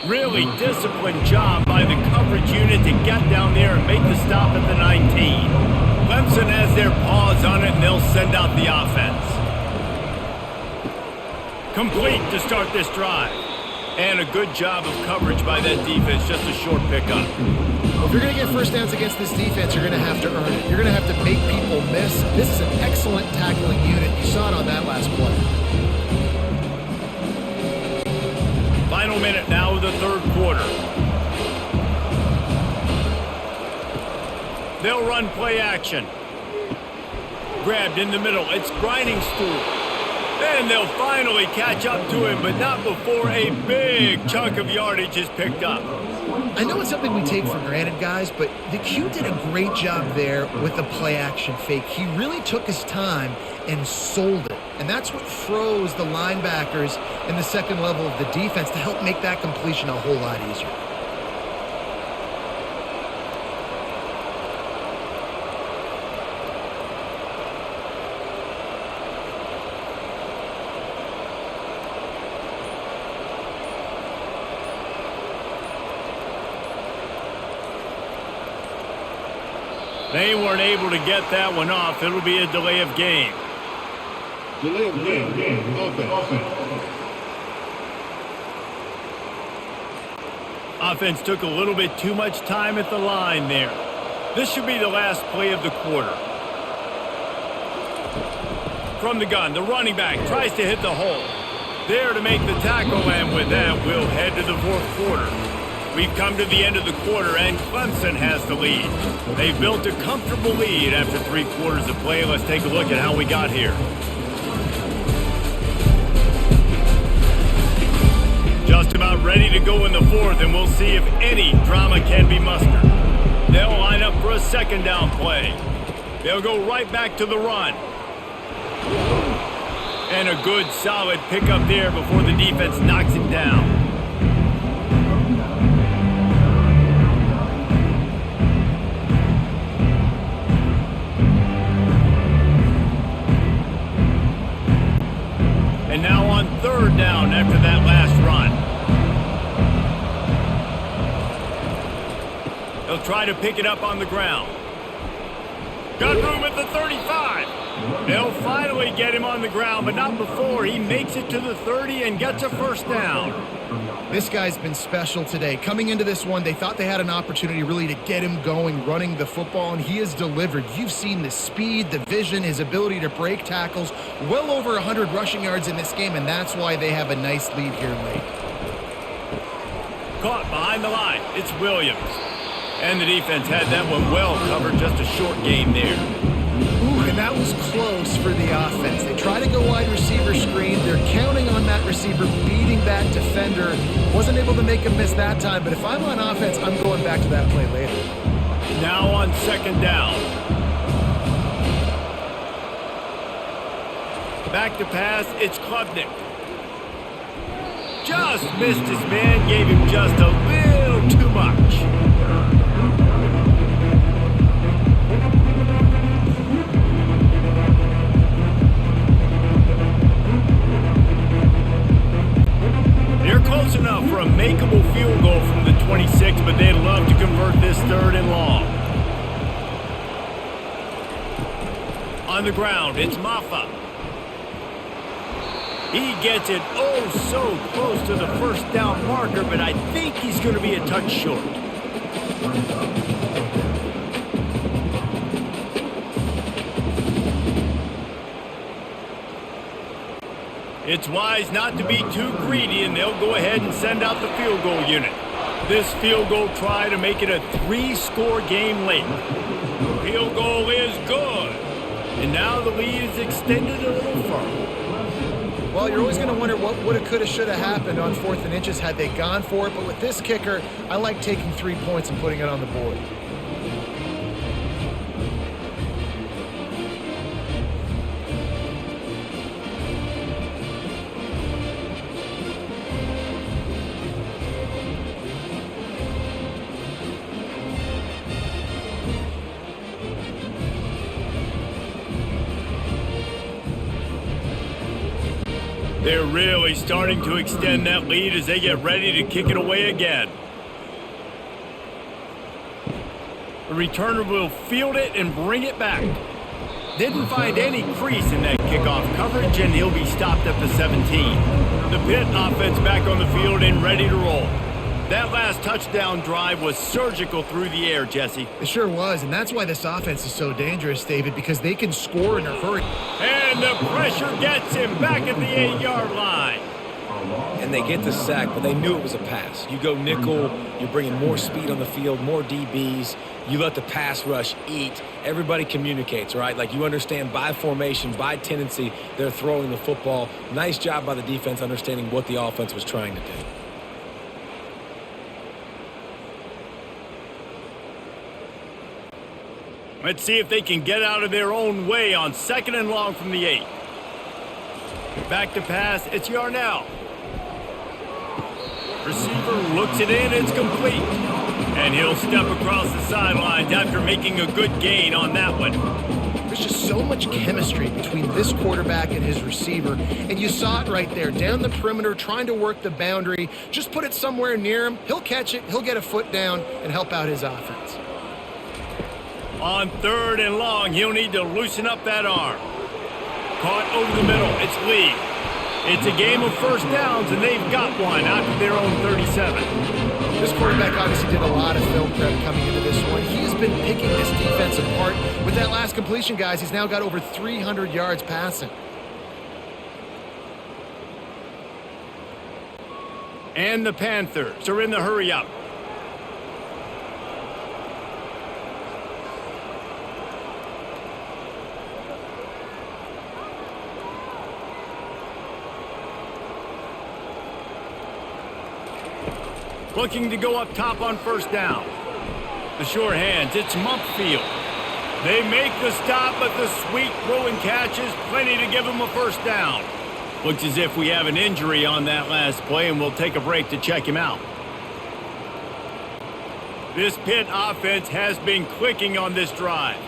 Really disciplined job by the coverage unit to get down there and make the stop at the 19. Clemson has their paws on it, and they'll send out the offense. Complete to start this drive. And a good job of coverage by that defense, just a short pickup. Well, if you're going to get first downs against this defense, you're going to have to earn it. You're going to have to make people miss. This is an excellent tackling unit. You saw it on that last play. Final minute now of the 3rd quarter. They'll run play action. Grabbed in the middle. It's Grinding Stool. And they'll finally catch up to him, but not before a big chunk of yardage is picked up. I know it's something we take for granted, guys, but the Q did a great job there with the play action fake. He really took his time and sold it. And that's what froze the linebackers in the second level of the defense to help make that completion a whole lot easier. They weren't able to get that one off. It'll be a delay of game. Delay of game. Offense took a little bit too much time at the line there. This should be the last play of the quarter. From the gun, the running back tries to hit the hole. There to make the tackle, and with that, we'll head to the 4th quarter. We've come to the end of the quarter, and Clemson has the lead. They've built a comfortable lead after 3 quarters of play. Let's take a look at how we got here. Just about ready to go in the 4th, and we'll see if any drama can be mustered. They'll line up for a 2nd down play. They'll go right back to the run. And a good, solid pickup there before the defense knocks him down. And now on 3rd down after that last run. They'll try to pick it up on the ground. Got room at the 35. They'll finally get him on the ground, but not before he makes it to the 30 and gets a 1st down. This guy's been special today. Coming into this one, they thought they had an opportunity really to get him going, running the football, and he has delivered. You've seen the speed, the vision, his ability to break tackles. Well over 100 rushing yards in this game, and that's why they have a nice lead here late. Caught behind the line. It's Williams. And the defense had that one well covered. Just a short game there. Ooh, and that was close for the offense. They try to go wide receiver screen. They're counting on that receiver beating behind that defender. Wasn't able to make him miss that time, but if I'm on offense, I'm going back to that play later. Now on second down. Back to pass, it's Klubnik. Just missed his man, gave him just a little too much. They're close enough for a makeable field goal from the 26, but they'd love to convert this third and long. On the ground, it's Maffa. He gets it oh so close to the first down marker, but I think he's going to be a touch short. It's wise not to be too greedy, and they'll go ahead and send out the field goal unit. This field goal try to make it a 3-score game late. Field goal is good. And now the lead is extended a little further. Well, you're always going to wonder what woulda, coulda, shoulda happened on 4th and inches had they gone for it. But with this kicker, I like taking 3 points and putting it on the board. They're really starting to extend that lead as they get ready to kick it away again. The returner will field it and bring it back. Didn't find any crease in that kickoff coverage, and he'll be stopped at the 17. The Pitt offense back on the field and ready to roll. That last touchdown drive was surgical through the air, Jesse. It sure was, and that's why this offense is so dangerous, David, because they can score in a hurry. And the pressure gets him back at the 8-yard line. And they get the sack, but they knew it was a pass. You go nickel, you're bringing more speed on the field, more DBs. You let the pass rush eat. Everybody communicates, right? Like you understand by formation, by tendency, they're throwing the football. Nice job by the defense understanding what the offense was trying to do. Let's see if they can get out of their own way on 2nd and long from the 8. Back to pass, it's Yarnell. Receiver looks it in, it's complete. And he'll step across the sidelines after making a good gain on that one. There's just so much chemistry between this quarterback and his receiver, and you saw it right there, down the perimeter, trying to work the boundary. Just put it somewhere near him, he'll catch it, he'll get a foot down, and help out his offense. On 3rd and long, he'll need to loosen up that arm. Caught over the middle, it's Lee. It's a game of first downs, and they've got one out to their own 37. This quarterback obviously did a lot of film prep coming into this one. He's been picking this defense apart. With that last completion, guys, he's now got over 300 yards passing. And the Panthers are in the hurry-up. Looking to go up top on first down. The sure hands, it's Mumpfield. They make the stop, but the sweet throw and catch is plenty to give them a first down. Looks as if we have an injury on that last play, and we'll take a break to check him out. This Pitt offense has been clicking on this drive.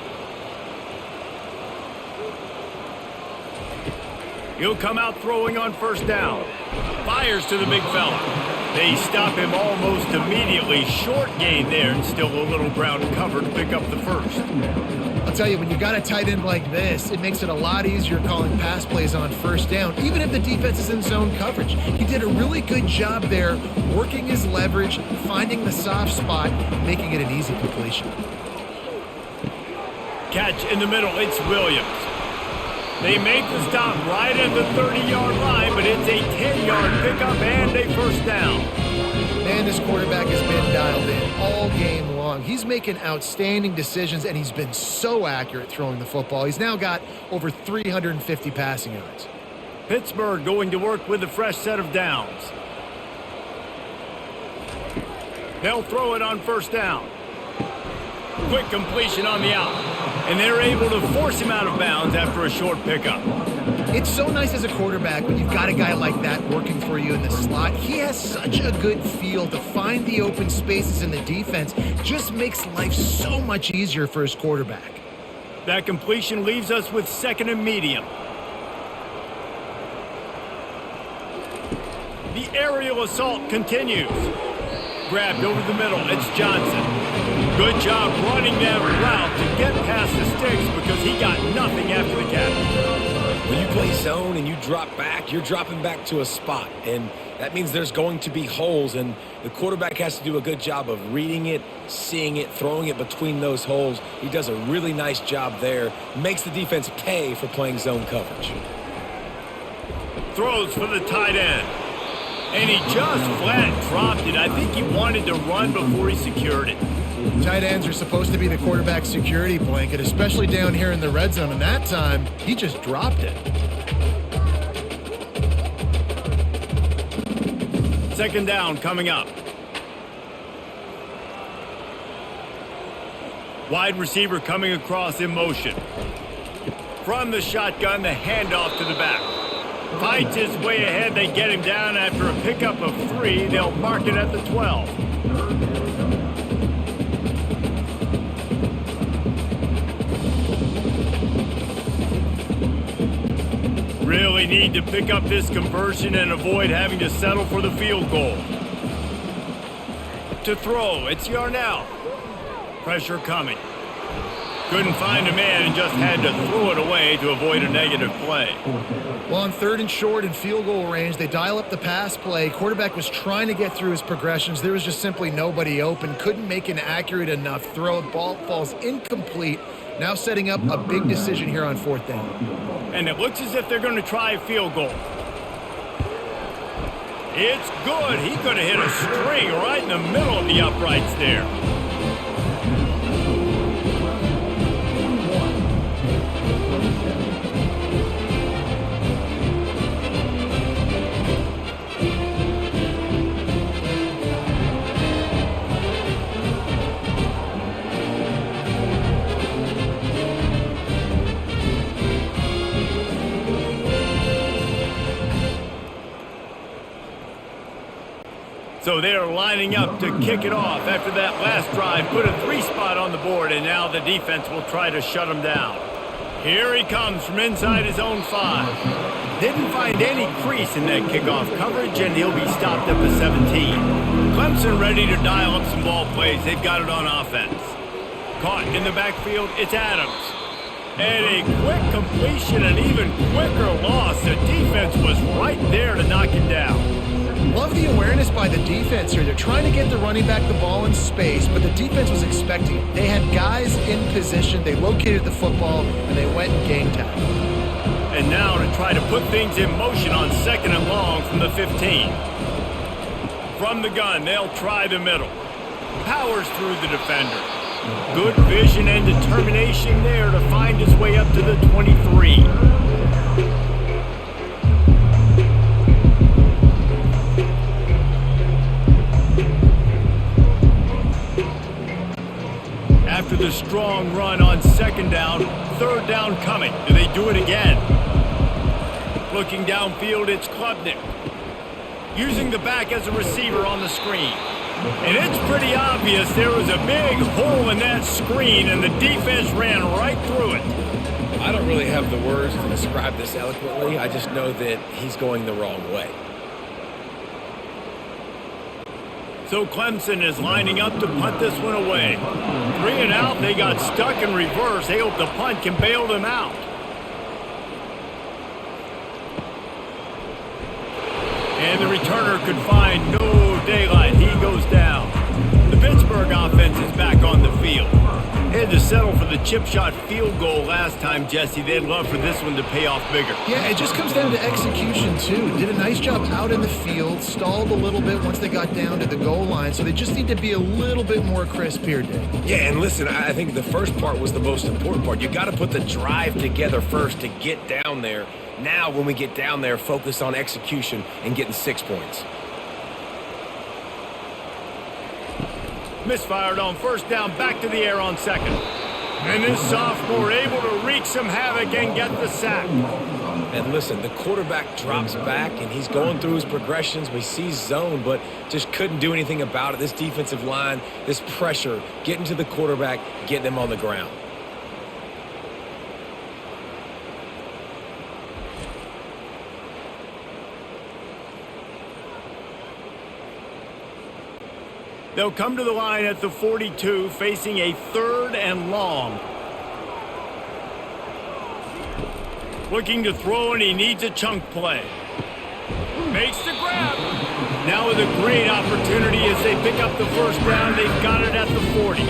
He'll come out throwing on first down. Fires to the big fella. They stop him almost immediately. Short gain there, and still a little ground cover to pick up the first. I'll tell you, when you got a tight end like this, it makes it a lot easier calling pass plays on first down, even if the defense is in zone coverage. He did a really good job there, working his leverage, finding the soft spot, making it an easy completion. Catch in the middle, it's Williams. They make the stop right at the 30-yard line, but it's a 10-yard pickup and a first down. Man, this quarterback has been dialed in all game long. He's making outstanding decisions, and he's been so accurate throwing the football. He's now got over 350 passing yards. Pittsburgh going to work with a fresh set of downs. They'll throw it on first down. Quick completion on the out. And they're able to force him out of bounds after a short pickup. It's so nice as a quarterback when you've got a guy like that working for you in the slot. He has such a good feel to find the open spaces in the defense. Just makes life so much easier for his quarterback. That completion leaves us with 2nd and medium. The aerial assault continues. Grabbed over the middle. It's Johnson. Good job running that route to get past the sticks because he got nothing after the catch. When you play zone and you drop back, you're dropping back to a spot. And that means there's going to be holes. And the quarterback has to do a good job of reading it, seeing it, throwing it between those holes. He does a really nice job there. Makes the defense pay for playing zone coverage. Throws for the tight end. And he just flat dropped it. I think he wanted to run before he secured it. Tight ends are supposed to be the quarterback's security blanket, especially down here in the red zone. And that time, he just dropped it. 2nd down coming up. Wide receiver coming across in motion. From the shotgun, the handoff to the back. Fights his way ahead. They get him down after a pickup of 3. They'll mark it at the 12. Really need to pick up this conversion and avoid having to settle for the field goal. To throw, it's Yarnell. Pressure coming. Couldn't find a man and just had to throw it away to avoid a negative play. Well, on 3rd and short and field goal range, they dial up the pass play. Quarterback was trying to get through his progressions. There was just simply nobody open. Couldn't make an accurate enough throw. Ball falls incomplete. Now setting up a big decision here on 4th down. And it looks as if they're going to try a field goal. It's good. He could have hit a string right in the middle of the uprights there. So they're lining up to kick it off after that last drive. Put a 3 spot on the board, and now the defense will try to shut him down. Here he comes from inside his own 5. Didn't find any crease in that kickoff coverage, and he'll be stopped at the 17. Clemson ready to dial up some ball plays. They've got it on offense. Caught in the backfield, it's Adams. And a quick completion, an even quicker loss. The defense was right there to knock him down. Love the awareness by the defense here. They're trying to get the running back the ball in space, but the defense was expecting it. They had guys in position. They located the football, and they went and game tackle. And now to try to put things in motion on 2nd and long from the 15. From the gun, they'll try the middle. Powers through the defender. Good vision and determination there to find his way up to the 23. After the strong run on 2nd down, 3rd down coming. Do they do it again? Looking downfield, it's Klubnik. Using the back as a receiver on the screen. And it's pretty obvious there was a big hole in that screen, and the defense ran right through it. I don't really have the words to describe this eloquently. I just know that he's going the wrong way. So Clemson is lining up to punt this one away. 3 and out, they got stuck in reverse. They hope the punt can bail them out. And the returner could find no daylight. He goes down. The Pittsburgh offense is back on the field. They had to settle for the chip shot field goal last time, Jesse. They'd love for this one to pay off bigger. Yeah, it just comes down to execution, too. Did a nice job out in the field, stalled a little bit once they got down to the goal line, so they just need to be a little bit more crisp here, Dave. Yeah, and listen, I think the first part was the most important part. You got to put the drive together first to get down there. Now, when we get down there, focus on execution and getting 6 points. Misfired on first down, back to the air on second. And this sophomore able to wreak some havoc and get the sack. And listen, the quarterback drops back, and he's going through his progressions. We see zone, but just couldn't do anything about it. This defensive line, this pressure, getting to the quarterback, getting him on the ground. They'll come to the line at the 42, facing a 3rd and long. Looking to throw, and he needs a chunk play. Makes the grab. Now with a great opportunity as they pick up the first down. They've got it at the 40.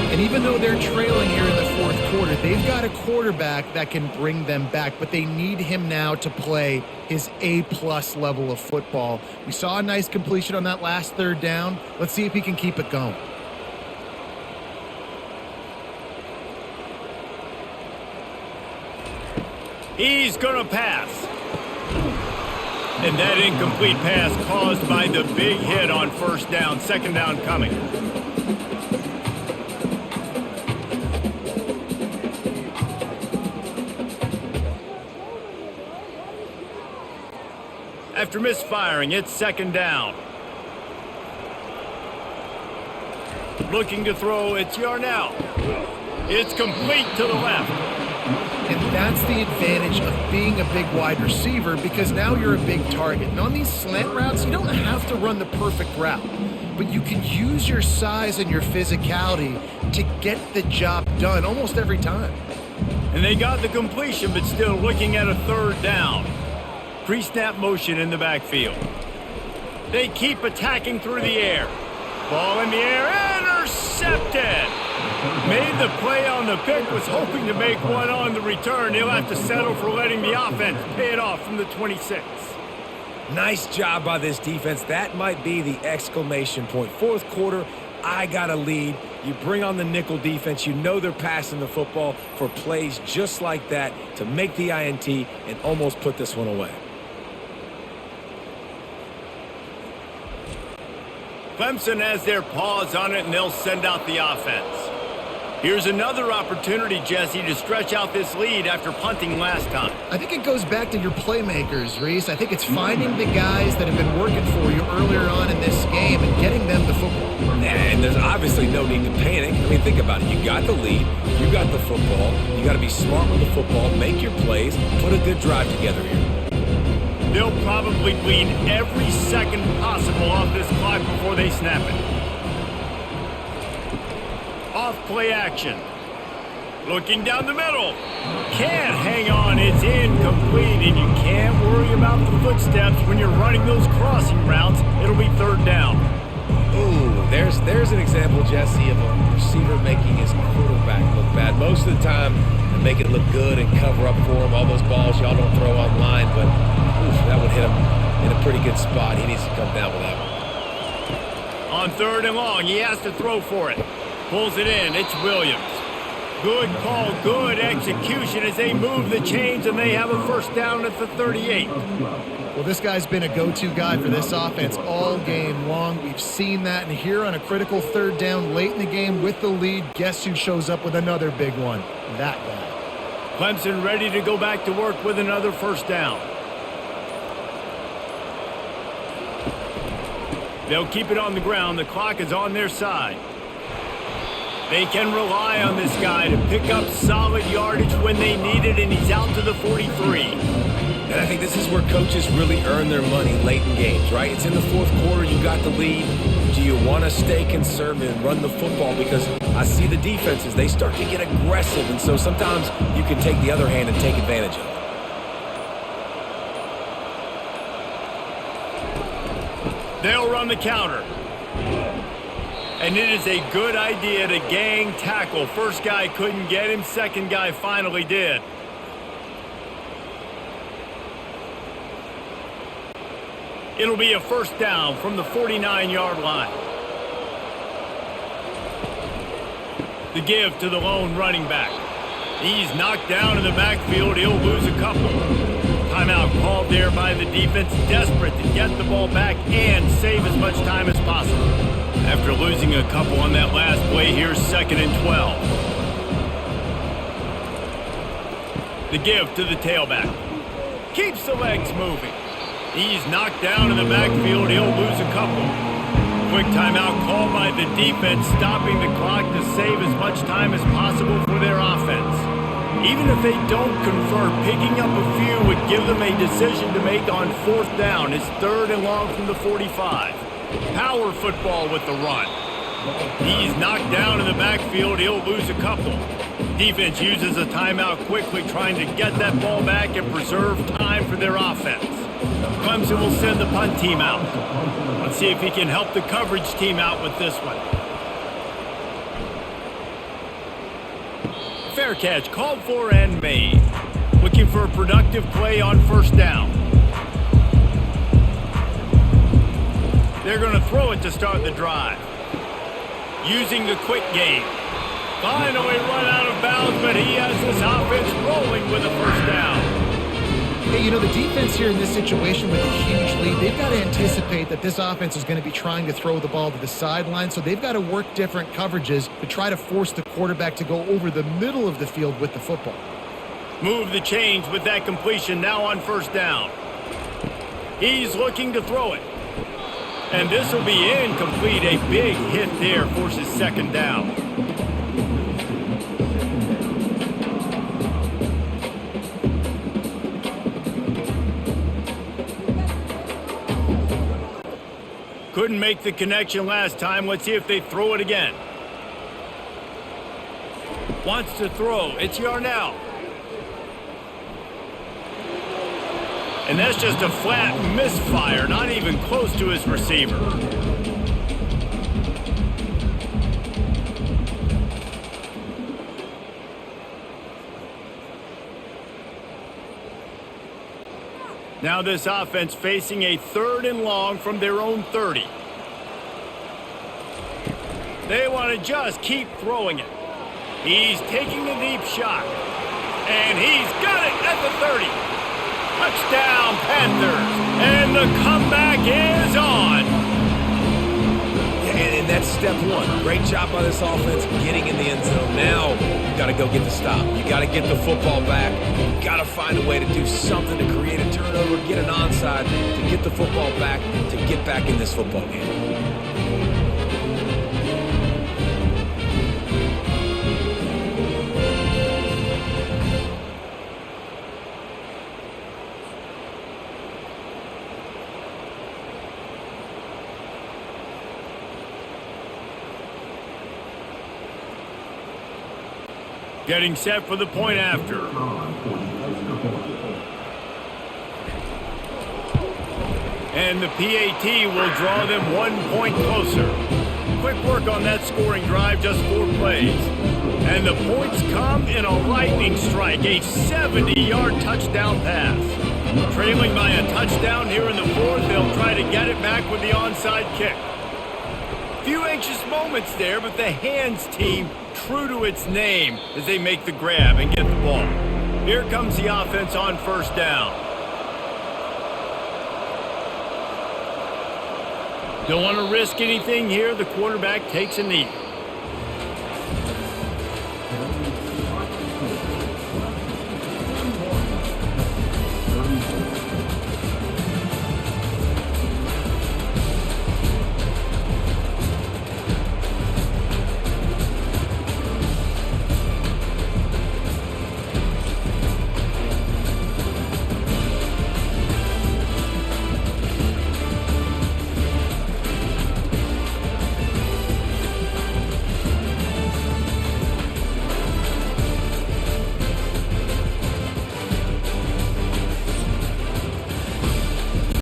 And even though they're trailing here in the fourth quarter, they've got a quarterback that can bring them back, but they need him now to play his A-plus level of football. We saw a nice completion on that last 3rd down. Let's see if he can keep it going. He's going to pass. And that incomplete pass caused by the big hit on first down. Second down coming. After misfiring, it's second down. Looking to throw, it's Yarnell. It's complete to the left. And that's the advantage of being a big wide receiver, because now you're a big target. And on these slant routes, you don't have to run the perfect route, but you can use your size and your physicality to get the job done almost every time. And they got the completion, but still looking at a 3rd down. Pre-snap motion in the backfield. They keep attacking through the air. Ball in the air, intercepted. Made the play on the pick, was hoping to make one on the return. He'll have to settle for letting the offense pay it off from the 26. Nice job by this defense. That might be the exclamation point. Fourth quarter, I got a lead. You bring on the nickel defense. You know they're passing the football for plays just like that to make the INT and almost put this one away. Clemson has their paws on it, and they'll send out the offense. Here's another opportunity, Jesse, to stretch out this lead after punting last time. I think it goes back to your playmakers, Reese. I think it's finding the guys that have been working for you earlier on in this game and getting them the football. And there's obviously no need to panic. I mean, think about it. You got the lead. You got the football. You got to be smart with the football, make your plays, put a good drive together here. They'll probably bleed every second possible off this clock before they snap it. Off play action. Looking down the middle. Can't hang on. It's incomplete, and you can't worry about the footsteps when you're running those crossing routes. It'll be 3rd down. Ooh, there's an example, Jesse, of a receiver making his quarterback look bad. Most of the time, they make it look good and cover up for him. All those balls y'all don't throw online, but that would hit him in a pretty good spot. He needs to come down with that one. On 3rd and long, he has to throw for it. Pulls it in. It's Williams. Good call, good execution as they move the chains, and they have a first down at the 38. Well, this guy's been a go-to guy for this offense all game long. We've seen that, and here on a critical 3rd down late in the game with the lead, guess who shows up with another big one? That guy. Clemson ready to go back to work with another first down. They'll keep it on the ground. The clock is on their side. They can rely on this guy to pick up solid yardage when they need it, and he's out to the 43. And I think this is where coaches really earn their money late in games, right? It's in the fourth quarter. You got the lead. Do you want to stay conservative and run the football? Because I see the defenses, they start to get aggressive, and so sometimes you can take the other hand and take advantage of it. They'll run the counter. And it is a good idea to gang tackle. First guy couldn't get him. Second guy finally did. It'll be a first down from the 49-yard line. The give to the lone running back. He's knocked down in the backfield. He'll lose a couple. Timeout called there by the defense, desperate to get the ball back and save as much time as possible. After losing a couple on that last play, here's 2nd and 12. The give to the tailback. Keeps the legs moving. He's knocked down in the backfield. He'll lose a couple. Quick timeout called by the defense, stopping the clock to save as much time as possible for their offense. Even if they don't convert, picking up a few would give them a decision to make on 4th down. It's 3rd and long from the 45. Power football with the run. He's knocked down in the backfield. He'll lose a couple. Defense uses a timeout quickly, trying to get that ball back and preserve time for their offense. Clemson will send the punt team out. Let's see if he can help the coverage team out with this one. Fair catch called for and made. Looking for a productive play on 1st down. They're going to throw it to start the drive. Using the quick game. Finally run out of bounds, but he has this offense rolling with a 1st down. Hey, you know, the defense here in this situation with a huge lead, they've got to anticipate that this offense is going to be trying to throw the ball to the sideline, so they've got to work different coverages to try to force the quarterback to go over the middle of the field with the football. Move the chains with that completion now on 1st down. He's looking to throw it. And this will be incomplete. A big hit there forces 2nd down. Couldn't make the connection last time. Let's see if they throw it again. Wants to throw. It's Yarnell. And that's just a flat misfire, not even close to his receiver. Now this offense facing a 3rd and long from their own 30. They want to just keep throwing it. He's taking the deep shot. And he's got it at the 30. Touchdown, Panthers. And the comeback is on. And that's step 1. Great job by this offense getting in the end zone. Now you got to go get the stop. You got to get the football back. You got to find a way to do something to create a turnover, get an onside, to get the football back, to get back in this football game. Getting set for the point after. And the PAT will draw them 1 point closer. Quick work on that scoring drive, just 4 plays. And the points come in a lightning strike, a 70-yard touchdown pass. Trailing by a touchdown here in the 4th, they'll try to get it back with the onside kick. Few anxious moments there, but the hands team true to its name as they make the grab and get the ball. Here comes the offense on 1st down. Don't want to risk anything here. The quarterback takes a knee.